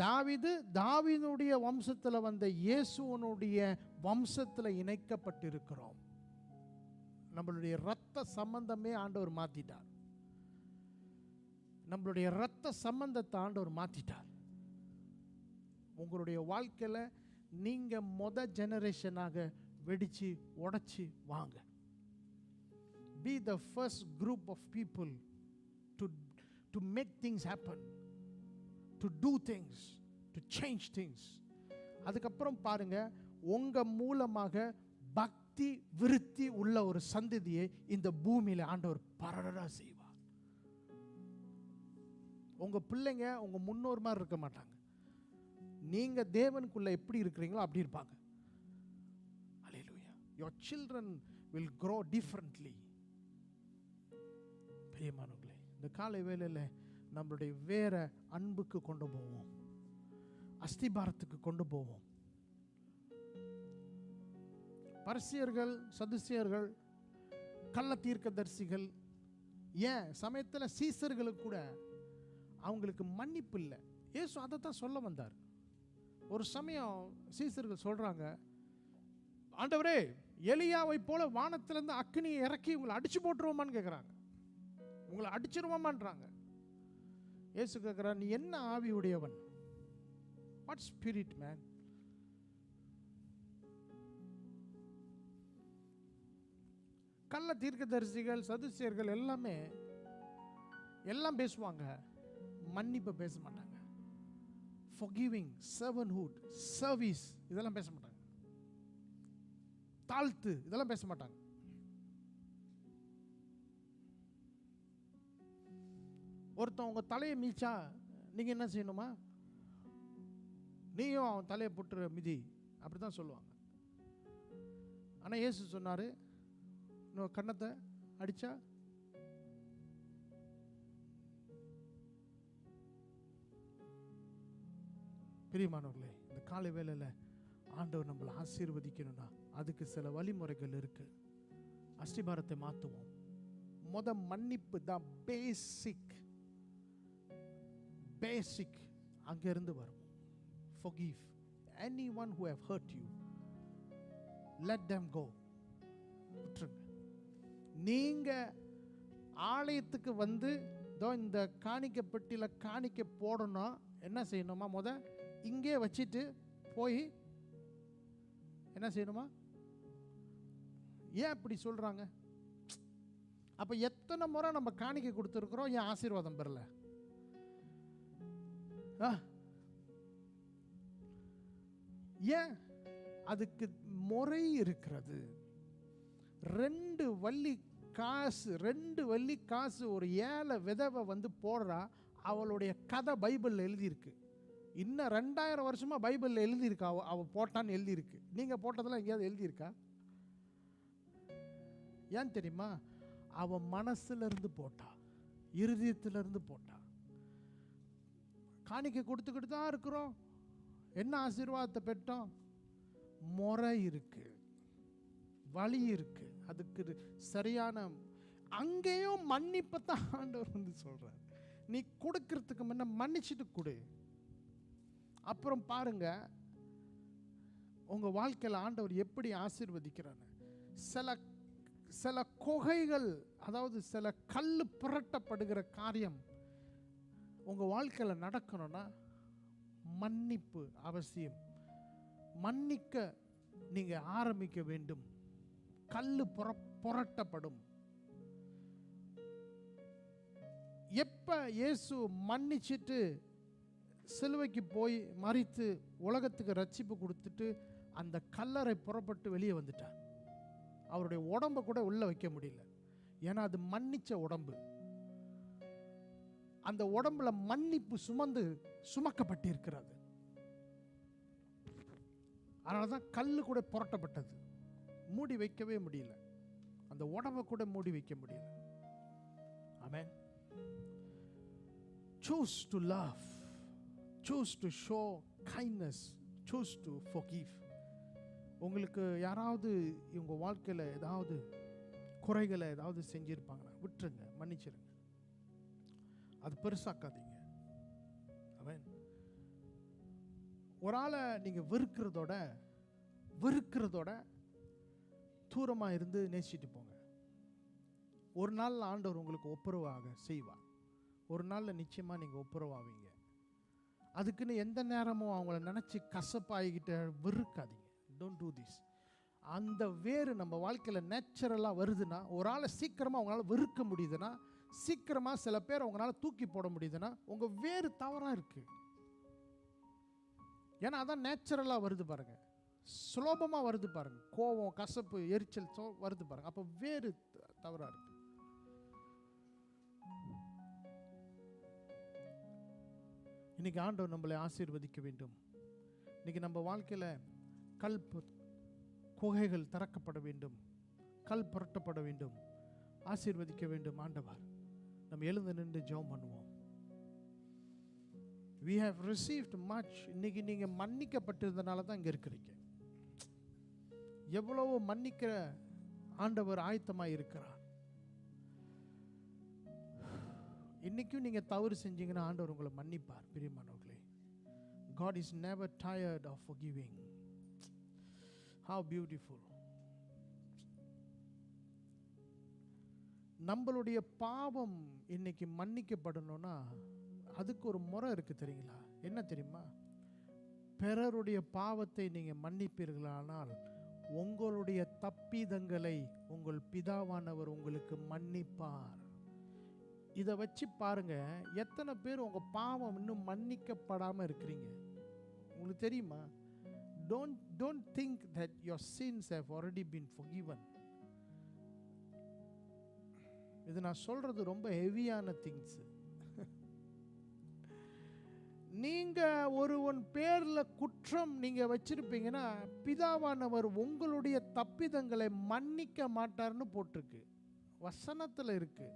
தாவீதுடைய வம்சத்தில் வந்த இயேசுவனுடைய வம்சத்தில் இணைக்கப்பட்டிருக்கிறோம். நம்மளுடைய இரத்த சம்பந்தமே ஆண்டவர் மாத்திட்டார். நம்மளுடைய இரத்த சம்பந்தத்தை ஆண்டவர் மாத்திட்டார். உங்களுடைய வாழ்க்கையில நீங்க ஜெனரேஷனாக வெடிச்சு உடைச்சு வாங்க. Be the first group of people to make things happen, to do things, to change things. அதுக்கப்புறம் பாருங்க, உங்க மூலமாக பக்தி விருத்தி உள்ள ஒரு சந்ததியை இந்த பூமியில ஆண்டவர் பரடரா செய்வார். உங்க பிள்ளைங்க உங்க முன்னோர் மாதிரி இருக்க மாட்டாங்க. நீங்க தேவனுக்குள்ள எப்படி இருக்கிறீங்களோ அப்படி இருப்பாங்க. Hallelujah. Your children will grow differently. பிரியமானவர்களே, இந்த காலை வேளையில நம்மளுடைய வேற அன்புக்கு கொண்டு போவோம், அஸ்திபாரத்துக்கு கொண்டு போவோம். பரிசேயர்கள், சதுசேயர்கள், கள்ள தீர்க்கதரிசிகள், ஏன் சமயத்தில் சீசர்களுக்கு கூட அவங்களுக்கு மன்னிப்பு இல்லை. இயேசு அதை தான் சொல்ல வந்தார். ஒரு சமயம் சீசர்கள் சொல்றாங்க, ஆண்டவரே எலியாவை போல வானத்திலிருந்து அக்கினியை இறக்கி உங்களை அடிச்சு போட்டுருவோமான்னு கேட்குறாங்க. உங்களை அடிச்சிருவோமான்றாங்க. இயேசு கேட்குறார், நீ என்ன ஆவி உடையவன்? What spirit man? கள்ள தீர்க்கதரிசிகள், சதுசேயர்கள் எல்லாம் பேசுவாங்க, மன்னிப்பு பேச மாட்டாங்க. forgiving, servanthood, service இதெல்லாம் பேச மாட்டாங்க. தாழ்த்து இதெல்லாம் பேச மாட்டாங்க. ஒருத்தன் உங்கள் தலையை மிதிச்சா நீங்கள் என்ன செய்யணுமா? நீயும் அவன் தலையை போட்டுற மிதி, அப்படி தான் சொல்லுவாங்க. ஆனால் இயேசு சொன்னார், இன்னும் கன்னத்தை அடித்தா பிரியமானவர்களே, இந்த காலை வேளையில் ஆண்டவர் நம்மளை ஆசீர்வதிக்கணும்னா அதுக்கு சில வழிமுறைகள் இருக்கு. அஸ்திபாரத்தை மாற்றுவோம். மன்னிப்பு தான் பேசிக் அங்கிருந்து வரும். Forgive anyone who have hurt you. Let them go. விட்டுருங்க. நீங்க ஆலயத்துக்கு வந்து இந்த காணிக்கை பெட்டியில் காணிக்கை போடணும், என்ன செய்யணுமா? இங்கே வச்சுட்டு போய் என்ன செய்யணுமா? ஏன் அப்படி சொல்றாங்க? அப்ப எத்தனை முறை நம்ம காணிக்கை கொடுத்துருக்கிறோம், ஏன் ஆசீர்வாதம் பெறல? ஏன்? அதுக்கு முறை இருக்கிறது. 2 வள்ளி காசு ஒரு ஏழை விதவை வந்து போடுறா. அவளுடைய கதை பைபிளில் எழுதியிருக்கு. இன்னும் 2000 வருஷமா பைபிளில் எழுதியிருக்கா. அவ போட்டான்னு எழுதியிருக்கு. நீங்க போட்டதெல்லாம் எங்கேயாவது எழுதியிருக்கா? ஏன் தெரியுமா? அவ மனசுல இருந்து போட்டா, இருதயத்திலிருந்து போட்டா. காணிக்கை கொடுத்துக்கிட்டு தான் இருக்கிறோம். என்ன ஆசீர்வாதத்தை பெற்றோம்? முறை இருக்கு, வழி இருக்கு, அதுக்கு சரியான. அங்கேயும் மன்னிப்பத்தான் ஆண்டவர் வந்து சொல்றார். நீ கொடுக்கறதுக்கு முன்ன மன்னிச்சுட்டு கொடு. அப்புறம் பாருங்க உங்க வாழ்க்கையில் ஆண்டவர் எப்படி ஆசீர்வதிக்கிறார். சில கொகைகள், அதாவது சில கல் புரட்டப்படுகிற காரியம் உங்க வாழ்க்கையில் நடக்கணும்னா மன்னிப்பு அவசியம். மன்னிக்க நீங்க ஆரம்பிக்க வேண்டும். கல்லு புரட்டப்படும். எப்ப இயேசு மன்னிச்சிட்டு சிலுவைக்கு போய் மரித்து உலகத்துக்கு ரட்சிப்பு கொடுத்துட்டு அந்த கல்லறை புறப்பட்டு வெளியே வந்துட்டார். அவருடைய உடம்ப கூட உள்ள வைக்க முடியல. ஏன்னா அது மன்னிச்ச உடம்பு. அந்த உடம்புல மன்னிப்பு சுமக்கப்பட்டிருக்கிறது. அதனாலதான் கல்லு கூட புரட்டப்பட்டது. மூடி வைக்கவே முடியல. அந்த உடம்ப கூட மூடி வைக்க முடியல. ஆமென். Choose to love. Choose to show kindness. Choose to forgive. உங்களுக்கு யாராவது உங்க வாழ்க்கையில் ஏதாவது குறைகளை ஏதாவது செஞ்சிருப்பாங்களா? விட்டுருங்க, மன்னிச்சிருங்க. அது பெருசாக்காதீங்க. ஆமென். ஒரு ஆளை நீங்க வெறுக்கிறதோட தூரமா இருந்து நேசிட்டு போங்க. ஒரு நாள் ஆண்டவர் உங்களுக்கு ஒப்புரவாக செய்வார். ஒரு நாள்ல நிச்சயமா நீங்க ஒப்புரவாவீங்க. அதுக்குன்னு எந்த நேரமும் அவங்கள நினைச்சு கசப்பாகிக்கிட்ட வெறுக்காதீங்க. Don't do this. அந்த வேறு நம்ம வாழ்க்கையில் நேச்சுரலாக வருதுன்னா, ஒரு ஆளை சீக்கிரமாக அவங்களால வெறுக்க முடியுதுன்னா, சீக்கிரமாக சில பேர் அவங்களால தூக்கி போட முடியுதுன்னா, உங்கள் வேறு தவறாக இருக்கு. ஏன்னா அதான் நேச்சுரலாக வருது பாருங்க, சுலபமாக வருது பாருங்க. கோபம், கசப்பு, எரிச்சல் வருது பாருங்க. அப்போ வேறு தவறாக இருக்கு. இன்னைக்கு ஆண்டவர் நம்மளை ஆசீர்வதிக்க வேண்டும். இன்னைக்கு நம்ம வாழ்க்கையில் கல் குகைகள் திறக்கப்பட வேண்டும், கல் புரட்டப்பட வேண்டும், ஆசீர்வதிக்க வேண்டும் ஆண்டவர். நம்ம எழுந்து நின்று ஜெபம் பண்ணுவோம். We have received much. இன்னைக்கு நீங்க மன்னிக்கப்பட்டிருந்தனால தான் இங்க இருக்கிறீங்க. எவ்வளவு மன்னிக்கிற ஆண்டவர் ஆயத்தமாக இருக்கிறார். இன்னைக்கும் நீங்க தவறு செஞ்சீங்கன்னா ஆண்டவர் உங்களை மன்னிப்பார். பிரியமானவர்களே, God is never tired of forgiving. How beautiful. நம்மளுடைய பாவம் இன்னைக்கு மன்னிக்கப்படணும்னா அதுக்கு ஒரு முறை இருக்கு, தெரியுங்களா? என்ன தெரியுமா? பிறருடைய பாவத்தை நீங்க மன்னிப்பீர்களானால் உங்களுடைய தப்பிதங்களை உங்கள் பிதாவானவர் உங்களுக்கு மன்னிப்பார். இதை வச்சு பாருங்க, எத்தனை பேர் உங்க பாவம் இன்னும் மன்னிக்கப்படாம இருக்கிறீங்க. உங்களுக்கு தெரியுமா? Don't think that your sins have already been forgiven. இது நான் சொல்றது ரொம்ப ஹெவியான திங்ஸ். நீங்க ஒருவன் பேர்ல குற்றம் நீங்க வச்சிருப்பீங்கன்னா பிதாவானவர் உங்களுடைய தப்பிதங்களை மன்னிக்க மாட்டார்னு போட்டிருக்கு, வசனத்துல இருக்கு.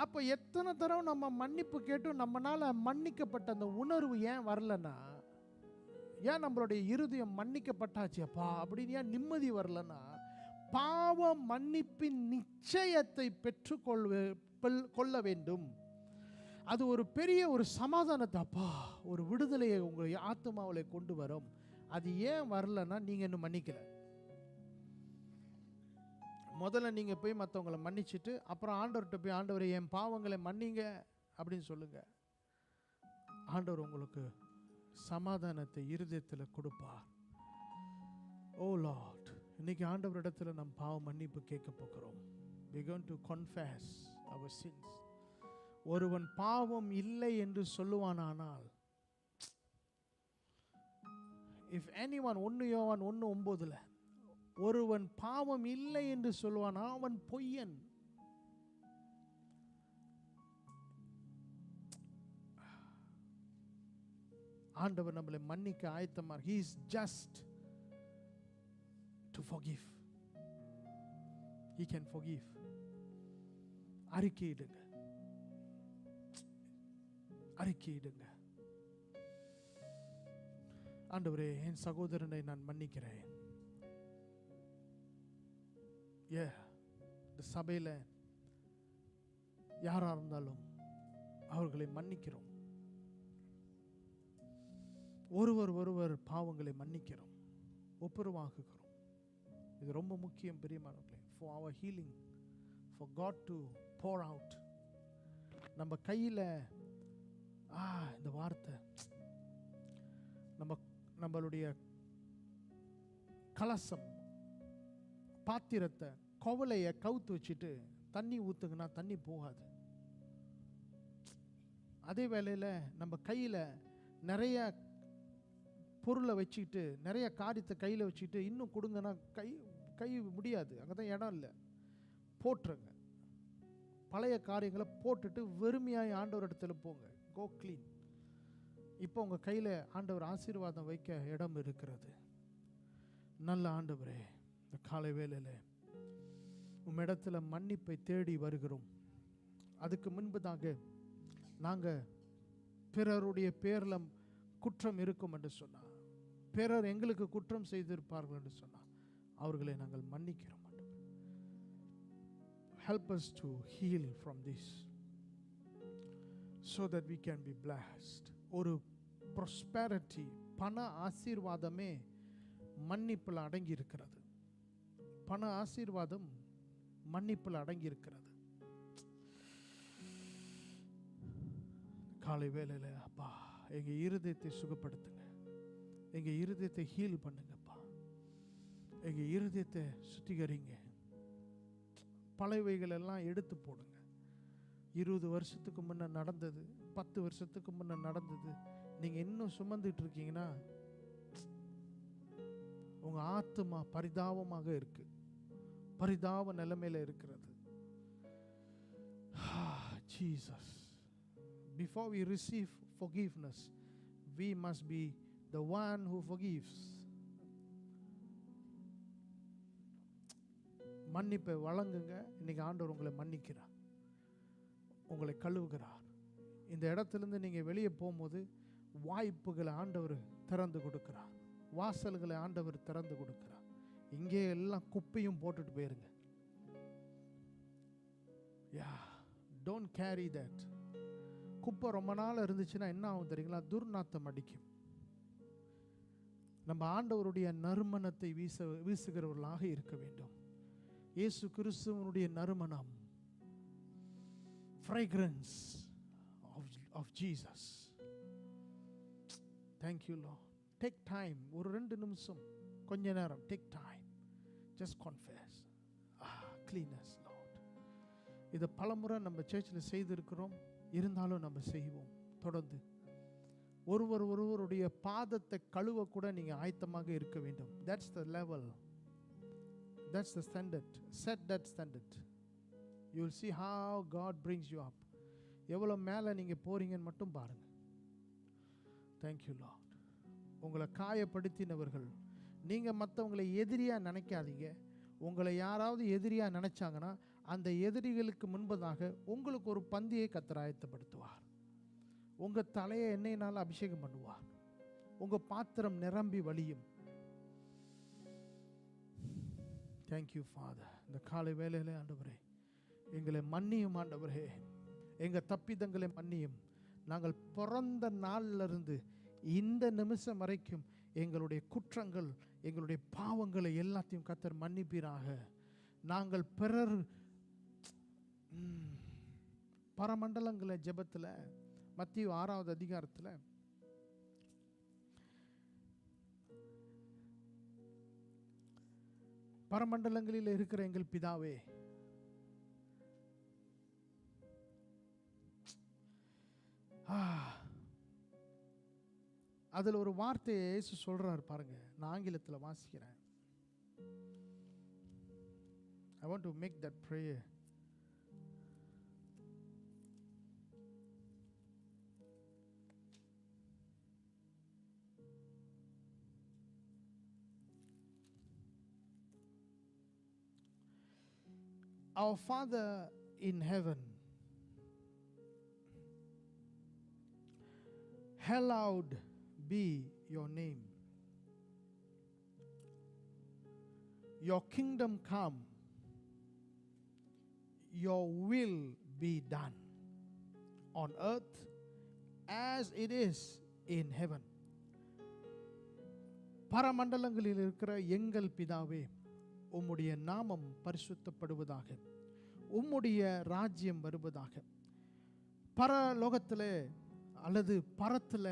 அப்ப எத்தனை தடவை நம்ம மன்னிப்பு கேட்டும் நம்மளால மன்னிக்கப்பட்ட அந்த உணர்வு ஏன் வரலன்னா, ஏன் நம்மளுடைய இருதயம் மன்னிக்கப்பட்டாச்சு அப்பா அப்படின்னு ஏன் நிம்மதி வரலன்னா, பாவ மன்னிப்பின் நிச்சயத்தை பெற்றுக்கொள்ள வேண்டும். அது ஒரு பெரிய ஒரு சமாதானத்தை, அப்பா ஒரு விடுதலையை உங்களுடைய ஆத்மாவிலே கொண்டு வரும். அது ஏன் வரலன்னா, நீங்க இன்னும் மன்னிக்கல. முதல்ல நீங்க போய் மற்றவங்களை மன்னிச்சுட்டு அப்புறம் ஆண்டவர்கிட்ட போய், ஆண்டவரை என் பாவங்களை மன்னிங்க அப்படின்னு சொல்லுங்க. ஆண்டவர் உங்களுக்கு சமாதானத்தை இருதயத்தில் கொடுப்பார். ஓ லார்ட், இன்னைக்கு ஆண்டவரிடத்துல நம் பாவ மன்னிப்பு கேட்க போகிறோம். we are going to confess our sins. ஒருவன் பாவம் இல்லை என்று சொல்லுவானானால், if anyone 1 யோவான் 1:9 ஒருவன் பாவம் இல்லை என்று சொல்லுவானா அவன் பொய்யன். ஆண்டவர் நம்மளை மன்னிக்க ஆயத்தமார். he is just to forgive. he can forgive. அறிக்கையிடுங்க, அறிக்கையிடுங்க. ஆண்டவரே, என் சகோதரனை நான் மன்னிக்கிறேன். இந்த சபையில் யாரா இருந்தாலும் அவர்களை மன்னிக்கிறோம். ஒருவர் பாவங்களை மன்னிக்கிறோம், ஒப்புரவாக்குகிறோம். இது ரொம்ப முக்கியம் பிரியமானவர்களே. for our healing, for God to pour out. நம்ம கையில் இந்த வார்த்தை, நம்மளுடைய கலசம் பாத்திரத்தை கவலையை கவுத்து வச்சுட்டு தண்ணி ஊத்துங்கன்னா தண்ணி போகாது. அதே வேளையில் நம்ம கையில் நிறைய பொருளை வச்சுக்கிட்டு, நிறைய காரியத்தை கையில் வச்சுக்கிட்டு இன்னும் கொடுங்கன்னா கை முடியாது. அங்கே தான் இடம் இல்லை. போட்டுருங்க, பழைய காரியங்களை போட்டுட்டு வெறுமையாய் ஆண்டவர் இடத்துல போங்க. கோ க்ளீன். இப்போ உங்கள் கையில் ஆண்டவர் ஆசீர்வாதம் வைக்க இடம் இருக்கிறது. நல்ல ஆண்டவரே, இந்த காலை வேளையில் உம்மிடத்துல மன்னிப்பை தேடி வருகிறோம். அதுக்கு முன்பதாக நாங்கள் பிறருடைய பேரில் குற்றம் இருக்கும் என்று சொன்னார், பிறர் எங்களுக்கு குற்றம் செய்திருப்பார்கள் என்று சொன்னார், அவர்களை நாங்கள் மன்னிக்கிறோம். Help us to heal from this so that we can be blessed. ஒரு prosperity, பண ஆசீர்வாதமே மன்னிப்பில் அடங்கி இருக்கிறது. பண ஆசீர்வாதம் மன்னிப்பில் அடங்கி இருக்கிறது. காலை வேளையில் அப்பா, எங்க இருதயத்தை சுகப்படுத்துங்க, எங்க இருதயத்தை ஹீல் பண்ணுங்கப்பா, எங்க இருதயத்தை சுத்திகரிங்க. பழையவைகள் எல்லாம் எடுத்து போடுங்க. 20 வருஷத்துக்கு முன்ன நடந்தது, 10 வருஷத்துக்கு முன்ன நடந்தது நீங்க இன்னும் சுமந்துட்டு இருக்கீங்கன்னா உங்க ஆத்துமா பரிதாபமாக இருக்கு, பரிதாப நிலைமையில இருக்கிறது. Jesus, before we receive forgiveness, we must be the one who forgives. மன்னிப்பை வழங்குங்க. இன்னைக்கு ஆண்டவர் உங்களை மன்னிக்கிறார், உங்களை கழுவுகிறார். இந்த இடத்திலிருந்து நீங்கள் வெளியே போகும்போது வாய்ப்புகளை ஆண்டவர் திறந்து கொடுக்கிறார், வாசல்களை ஆண்டவர் திறந்து கொடுக்கிறார். இங்கே எல்லாம் குப்பையும் போட்டுட்டு போயிருங்க. Don't carry that. குப்பை ரொம்ப நாள் இருந்துச்சுன்னா என்ன ஆகும் தெரியுங்களா? துர்நாத்தம் அடிக்கும். நம்ம ஆண்டவருடைய நறுமணத்தை வீசுகிறவர்களாக இருக்க வேண்டும். இயேசு கிறிஸ்துவனுடைய நறுமணம், fragrance of Jesus. Thank you Lord. Take time, ஒரு 2 நிமிஷம், கொஞ்ச நேரம், take time, just confess. Clean us Lord. இதை பலமுறை நம்ம சர்ச்சில் செய்திருக்கிறோம், இருந்தாலும் நம்ம செய்வோம் தொடர்ந்து. ஒருவருடைய பாதத்தை கழுவ கூட நீங்க ஆயத்தமாக இருக்க வேண்டும். That's the level. That's the standard. Set that standard. You will see how God brings you up. எவ்வளோ மேலே நீங்கள் போகிறீங்கன்னு மட்டும் பாருங்கள். Thank you Lord. உங்களை காயப்படுத்தினவர்கள், நீங்கள் மற்றவங்களை எதிரியாக நினைக்காதீங்க. உங்களை யாராவது எதிரியாக நினச்சாங்கன்னா அந்த எதிரிகளுக்கு முன்பதாக உங்களுக்கு ஒரு பந்தியை கர்த்தர் ஆயத்தப்படுத்துவார். உங்கள் தலையை எண்ணெயினால் அபிஷேகம் பண்ணுவார். உங்கள் பாத்திரம் நிரம்பி வழியும். Thank you father. இந்த காலை வேளையிலே ஆண்டவரே எங்களை மன்னியும். ஆண்டவரே எங்கள் தப்பிதங்களை மன்னியும். நாங்கள் பிறந்த நாளிலிருந்து இந்த நிமிஷம் வரைக்கும் எங்களுடைய குற்றங்கள், எங்களுடைய பாவங்களை எல்லாத்தையும் கர்த்தர் மன்னிப்பீராக. நாங்கள் பிறர் பரமண்டலங்கள ஜெபத்தில் மத்தேயு 6வது அதிகாரத்தில் பரமண்டலங்களில் இருக்கிற எங்கள் பிதாவே, அதில் ஒரு வார்த்தையை இயேசு சொல்றார் பாருங்க. நான் ஆங்கிலத்தில் வாசிக்கிறேன். I want to make that prayer. Our Father in heaven, hallowed be your name. Your kingdom come. Your will be done on earth as it is in heaven. பரமண்டலங்களில் இருக்கிற எங்கள் பிதாவே, உம்முடைய நாமம் பரிசுத்தப்படுவதாக, உம்முடைய ராஜ்யம் வருவதாக. பரலோகத்தில் அல்லது பரத்தில்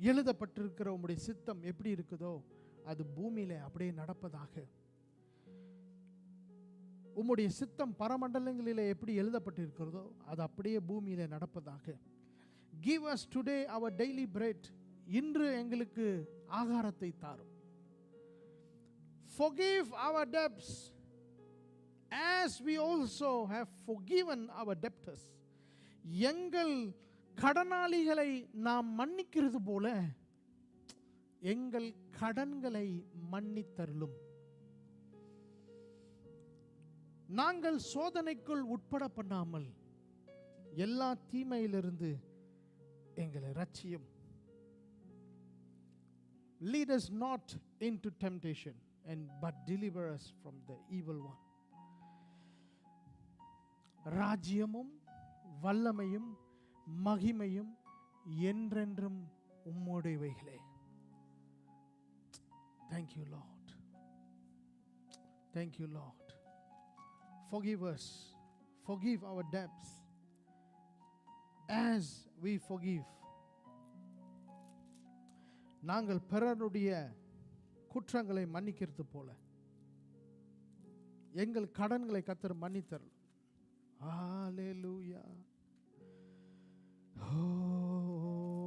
எழுதப்பட்டிருக்கிற உம்முடைய சித்தம் எப்படி இருக்குதோ அது பூமியில அப்படியே நடப்பதாக. உம்முடைய சித்தம் பரமண்டலங்களிலே எப்படி எழுதப்பட்டிருக்கிறதோ அது அப்படியே பூமியில நடப்பதாக. Give us today our daily bread. இன்று எங்களுக்கு ஆகாரத்தை தாரும். Forgive our debts as we also have forgiven our debtors. எங்கள் கடனாளிகளை நாம் மன்னிக்கிறது போல எங்கள் கடன்களை மன்னித்தருளும். நாங்கள் சோதனைக்குள் உட்பட பண்ணாமல் எல்லா தீமையிலிருந்து எங்களை ரட்சியும். Lead us not into temptation but deliver us from the evil one. ராஜ்யமும் வல்லமையும் மகிமையும் என்றென்றும் உம்முடையவைகளே. Thank you Lord. Thank you Lord. Forgive us. Forgive our debts as we forgive. நாங்கள் பிறருடைய குற்றங்களை மன்னிக்கிறது போல எங்கள் கடன்களை கர்த்தர் மன்னித்தருளும். ஹalleluya. Holy.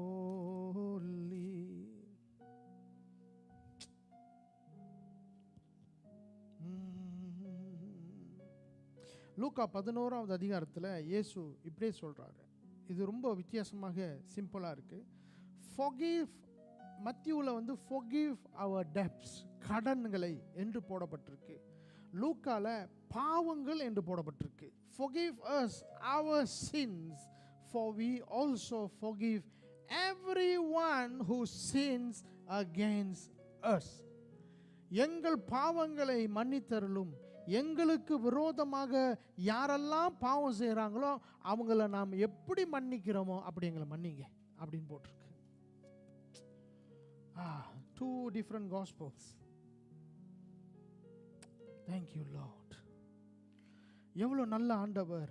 லூக்கா 11வது அதிகாரத்தில் இயேசு இப்படியே சொல்றாரு. இது ரொம்ப வித்தியாசமாக சிம்பிளா இருக்கு. Forgive. மத்தியூல forgive our debts, கடன்களை என்று போடப்பட்டிருக்கு. லூக்கால பாவங்கள் என்று போடப்பட்டிருக்கு. Forgive us our sins, for we also forgive everyone who sins against us. எங்கள் பாவங்களை மன்னித்தருளும். எங்களுக்கு விரோதமாக யாரெல்லாம் பாவம் செய்கிறாங்களோ அவங்கள நாம் எப்படி மன்னிக்கிறோமோ அப்படி எங்களை மன்னிங்க அப்படின்னு போட்டிருக்கு. Two different gospels. Thank you Lord. எவ்வளோ நல்ல ஆண்டவர்,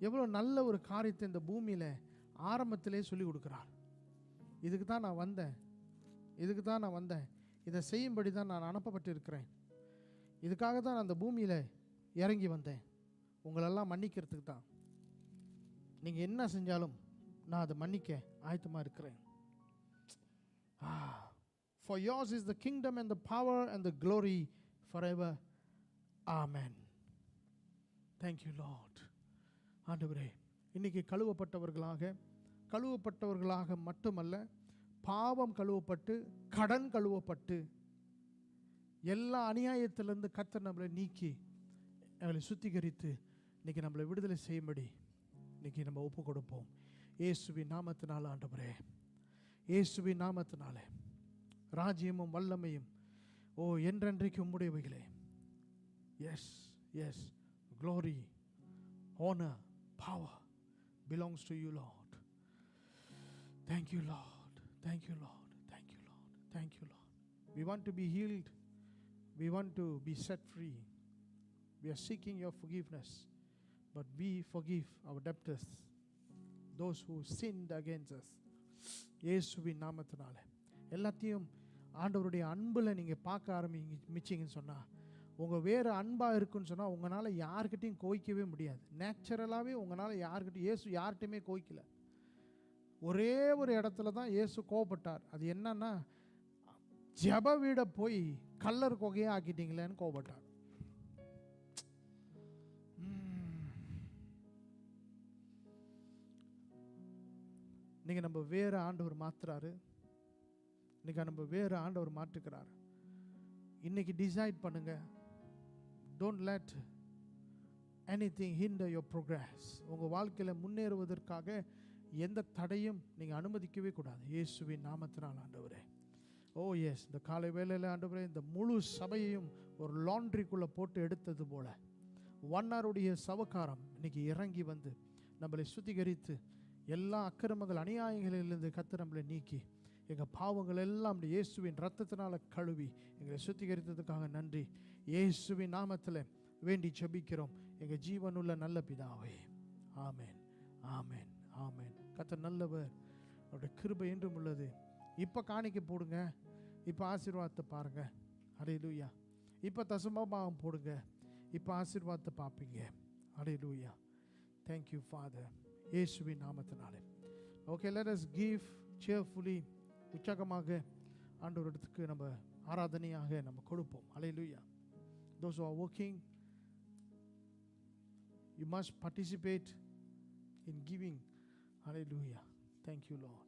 எவ்வளோ நல்ல ஒரு காரியத்தை இந்த பூமியில் ஆரம்பத்திலே சொல்லி கொடுக்குறார். இதுக்கு தான் நான் வந்தேன், இதை செய்யும்படி தான் நான் அனுப்பப்பட்டிருக்கிறேன். இதுக்காக தான் நான் அந்த பூமியில் இறங்கி வந்தேன், உங்களெல்லாம் மன்னிக்கிறதுக்கு தான். நீங்கள் என்ன செஞ்சாலும் நான் அதை மன்னிக்க ஆயத்தமாக இருக்கிறேன். For yours is the kingdom and the power and the glory forever. Amen. Thank you Lord. ஆண்டவரே, இன்னைக்கு கழுவப்பட்டவர்களாக மட்டுமல்ல, பாவம் கழுவப்பட்டு, கடன் கழுவப்பட்டு, எல்லா அநியாயத்திலிருந்து கர்த்தர் நம்மளை நீக்கி நம்மளை சுத்திகரித்து இன்னைக்கு நம்மளை விடுதலை செய்யும்படி இன்னைக்கு நம்ம ஒப்பு கொடுப்போம். இயேசுவின் நாமத்தினால ஆண்டவரே, இயேசுவின் நாமத்தினாலே ராஜ்யமும் வல்லமையும் என்றென்றைக்கு உம்முடையவைகளே. Yes yes, glory, honor, power belongs to you, Lord. Thank you, Lord. Thank you, Lord. Thank you, Lord. Thank you, Lord. We want to be healed. We want to be set free. We are seeking your forgiveness, but we forgive our debtors, those who sinned against us. இயேசுவின் நாமத்தினால எல்லாத்தையும் ஆண்டவருடைய அன்பில் நீங்கள் பார்க்க ஆரம்பிச்சிங்கன்னு சொன்னால், உங்கள் வேறு அன்பாக இருக்குன்னு சொன்னால் உங்களால் யார்கிட்டையும் கோய்க்கவே முடியாது. நேச்சுரலாகவே உங்களால் இயேசு யார்கிட்டையுமே கோய்க்கல. ஒரே ஒரு இடத்துல தான் இயேசு கோவப்பட்டார். அது என்னன்னா, ஜெப வீடை போய் கல்லர் கொகையாக ஆக்கிட்டீங்களேன்னு கோவப்பட்டார். இன்னைக்கு நம்ம வேறு ஆண்டவர் மாற்றுறாரு. இன்னைக்கு நம்ம வேறு ஆண்டவர் மாற்றுக்கிறார். இன்னைக்கு டிசைட் பண்ணுங்க. Don't let anything hinder your progress. உங்கள் வாழ்க்கையில் முன்னேறுவதற்காக எந்த தடையும் நீங்கள் அனுமதிக்கவே கூடாது. இயேசுவின் நாமத்தினால் ஆண்டவரே. எஸ், இந்த காலை வேளையில் ஆண்டவரே, இந்த முழு சபையையும் ஒரு லாண்ட்ரிக்குள்ளே போட்டு எடுத்தது போல வண்ணாருடைய சவக்காரம் இன்னைக்கு இறங்கி வந்து நம்மளை சுத்திகரித்து எல்லா அக்கிரமங்கள் அநியாயங்களிலிருந்து கர்த்தர் நம்மளை நீக்கி எங்கள் பாவங்கள் எல்லாம் இயேசுவின் ரத்தத்தினால் கழுவி எங்களை சுத்திகரித்ததுக்காக நன்றி. இயேசுவின் நாமத்தில் வேண்டி ஜெபிக்கிறோம் எங்கள் ஜீவனுள்ள நல்ல பிதாவே. ஆமேன், ஆமேன், ஆமேன். கர்த்தர் நல்லவர், அவருடைய கிருபை என்றும் உள்ளது. இப்போ காணிக்கை போடுங்க, இப்போ ஆசீர்வாதத்தை பாருங்க. ஹல்லேலூயா. இப்போ தசமபாகம் போடுங்க, இப்போ ஆசீர்வாதத்தை பார்ப்பீங்க. ஹல்லேலூயா. Thank you, Father. இயேசுவின் நாமத்தினாலே. Okay, let us give cheerfully. உற்சாகமாக ஆண்டவரிடத்துக்கு நம்ம ஆராதனையாக நம்ம கொடுப்போம். ஹல்லேலூயா. Those who are working, you must participate in giving. Hallelujah. Thank you, Lord.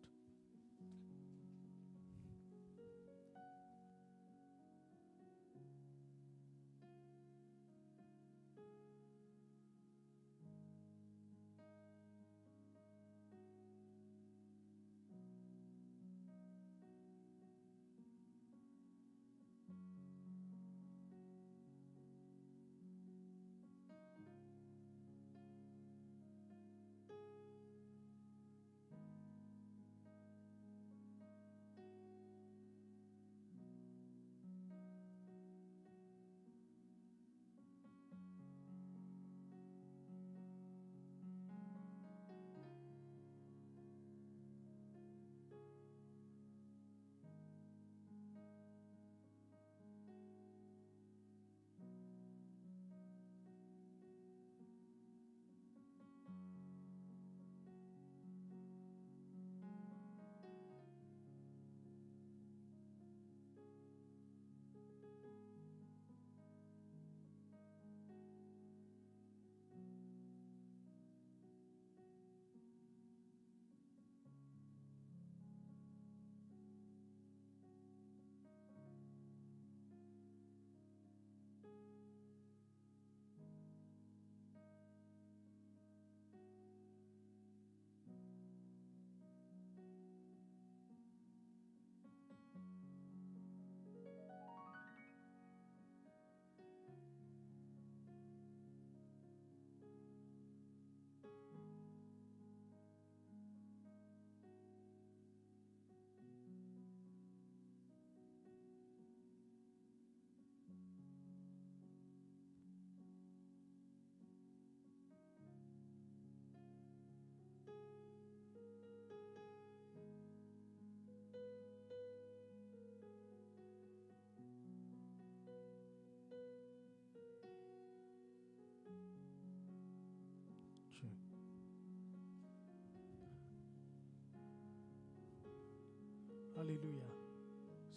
ஹல்லேலூயா.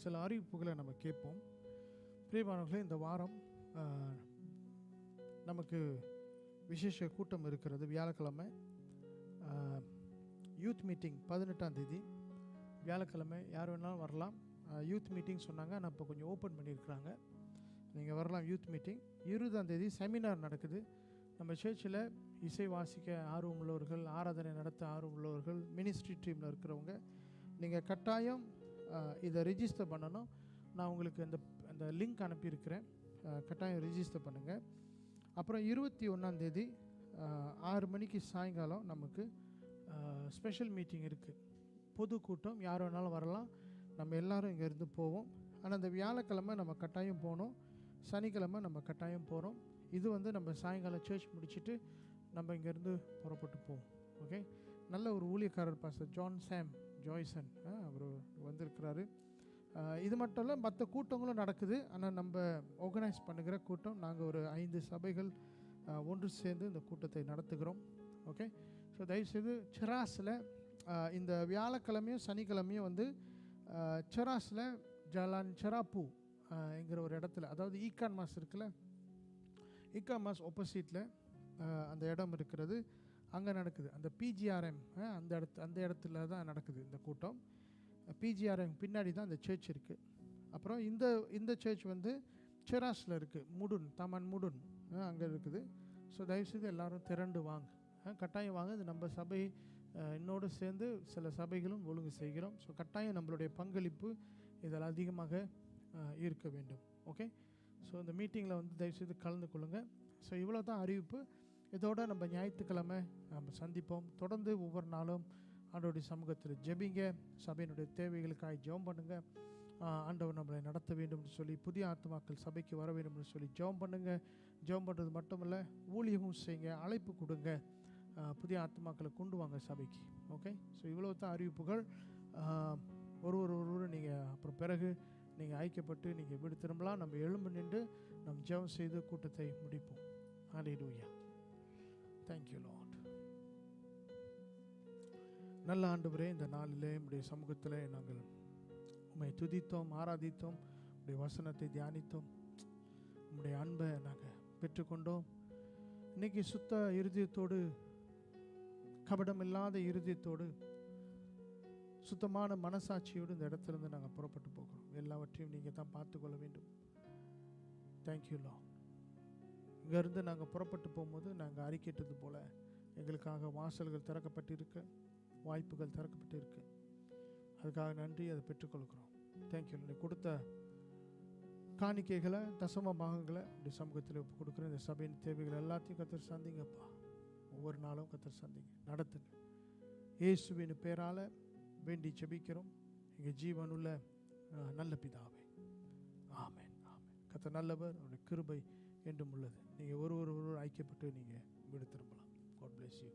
சில அறிவிப்புகளை நம்ம கேட்போம். பிரியமானவர்களே, இந்த வாரம் நமக்கு விசேஷ கூட்டம் இருக்கிறது வியாழக்கிழமை. யூத் மீட்டிங் 18ஆம் தேதி வியாழக்கிழமை. யார் வேணாலும் வரலாம். யூத் மீட்டிங் சொன்னாங்க, ஆனால் இப்போ கொஞ்சம் ஓப்பன் பண்ணியிருக்கிறாங்க, நீங்கள் வரலாம் யூத் மீட்டிங். 20ஆம் தேதி செமினார் நடக்குது. நம்ம சர்ச்சில் இசை வாசிக்க ஆர்வம் உள்ளவர்கள், ஆராதனை நடத்த ஆர்வம் உள்ளவர்கள், மினிஸ்ட்ரி டீமில் இருக்கிறவங்க, நீங்கள் கட்டாயம் இதை ரிஜிஸ்டர் பண்ணணும். நான் உங்களுக்கு அந்த லிங்க் அனுப்பியிருக்கிறேன், கட்டாயம் ரிஜிஸ்டர் பண்ணுங்கள். அப்புறம் 21ஆம் தேதி 6 மணிக்கு சாயங்காலம் நமக்கு ஸ்பெஷல் மீட்டிங் இருக்குது, பொது கூட்டம். யார் வேணாலும் வரலாம், நம்ம எல்லோரும் இங்கேருந்து போவோம். ஆனால் அந்த வியாழக்கிழமை நம்ம கட்டாயம் போகணும், சனிக்கிழமை நம்ம கட்டாயம் போகிறோம். இது நம்ம சாயங்காலம் சர்ச் முடிச்சுட்டு நம்ம இங்கேருந்து புறப்பட்டு போவோம். ஓகே, நல்ல ஒரு ஊழியக்காரர் பாஸ்டர் ஜான் சாம் ஜாய்சன் அவர் வந்திருக்கிறாரு. இது மட்டும் இல்லை, மற்ற கூட்டங்களும் நடக்குது. ஆனால் நம்ம ஆர்கனைஸ் பண்ணுகிற கூட்டம், நாங்கள் ஒரு 5 சபைகள் ஒன்று சேர்ந்து இந்த கூட்டத்தை நடத்துகிறோம். ஓகே, ஸோ தயவுசெய்து செராஸில் இந்த வியாழக்கிழமையும் சனிக்கிழமையும் செராஸில் ஜலான் செராப்பூ என்கிற ஒரு இடத்துல, அதாவது ஈகான் மாஸ் இருக்குல்ல, ஈகான் மாஸ் ஆப்போசிட்டில் அந்த இடம் இருக்கிறது, அங்கே நடக்குது. அந்த பிஜிஆர்எம் அந்த இடத்துல தான் நடக்குது இந்த கூட்டம். பிஜிஆர்எம் பின்னாடி தான் அந்த சர்ச் இருக்குது. அப்புறம் இந்த சர்ச் செராஸில் இருக்குது, முடுன் தமன் முடுன் அங்கே இருக்குது. ஸோ தயவுசெய்து எல்லோரும் திரண்டு வாங்க, கட்டாயம் வாங்க. இது நம்ம சபை என்னோடு சேர்ந்து சில சபைகளும் ஒழுங்கு செய்கிறோம். ஸோ கட்டாயம் நம்மளுடைய பங்களிப்பு இதில் அதிகமாக இருக்க வேண்டும். ஓகே, ஸோ இந்த மீட்டிங்கில் தயவுசெய்து கலந்து கொள்ளுங்கள். ஸோ இவ்வளோ தான் அறிவிப்பு. இதோட நம்ம ஞாயிற்றுக்கிழமை நம்ம சந்திப்போம். தொடர்ந்து ஒவ்வொரு நாளும் ஆண்டவருடைய சமூகத்தில் ஜெபிங்க, சபையினுடைய தேவைகளுக்காக ஜெபம் பண்ணுங்கள். ஆண்டவர் நம்மளை நடத்த வேண்டும்னு சொல்லி, புதிய ஆத்துமாக்கள் சபைக்கு வர வேண்டும்னு சொல்லி ஜெபம் பண்ணுங்கள். ஜெபம் பண்ணுறது மட்டும் இல்லை, ஊழியமும் செய்யுங்க, அழைப்பு கொடுங்க, புதிய ஆத்துமாக்களை கொண்டு வாங்க சபைக்கு. ஓகே, ஸோ இவ்வளோ தான் அறிவிப்புகள். ஒருவர் நீங்கள் அப்புறம் பிறகு நீங்கள் ஐக்கியப்பட்டு நீங்கள் வீடு திரும்பலாம். நம்ம எழும்பு நின்று நம்ம ஜெபம் செய்து கூட்டத்தை முடிப்போம். ஹல்லேலூயா. Thank you Lord. நல்ல ஆண்டவரே, இந்த நாளிலே உம்முடைய சமூகத்தில் நாங்கள் உம்மை துதித்தோம், ஆராதித்தோம், உம்முடைய வசனத்தை தியானித்தோம், உம்முடைய அன்பை நாங்கள் பெற்றுக்கொண்டோம். இன்றைக்கி சுத்த இருதயத்தோடு, கபடமில்லாத இருதயத்தோடு, சுத்தமான மனசாட்சியோடு இந்த இடத்துலேருந்து நாங்கள் புறப்பட்டு போகிறோம். எல்லாவற்றையும் நீங்கள் தான் பார்த்துக்கொள்ள வேண்டும். Thank you Lord. இங்கேருந்து நாங்கள் புறப்பட்டு போகும்போது நாங்கள் அறிக்கையிட்டது போல் எங்களுக்காக வாசல்கள் திறக்கப்பட்டிருக்கு, வாய்ப்புகள் திறக்கப்பட்டிருக்கு. அதுக்காக நன்றி, அதை பெற்றுக்கொள்கிறோம். தேங்க்யூ. நீ கொடுத்த காணிக்கைகளை, தசம பாகங்களை இப்படி சமூகத்தில் கொடுக்குற இந்த சபையின் தேவைகள் எல்லாத்தையும் கத்தர் சந்திங்கப்பா. ஒவ்வொரு நாளும் கத்தர் சந்திங்க, நடத்துங்க. இயேசுவின் பேரால் வேண்டி ஜெபிக்கிறோம் எங்கள் ஜீவனுள்ள நல்ல பிதாவே. ஆமென், ஆமென். கத்தர் நல்லவர், அவருடைய கிருபை என்றும் உள்ளது. நீங்கள் ஒருவர் ஐக்கியப்பட்டு நீங்கள் வீடு திரும்பலாம். God bless you.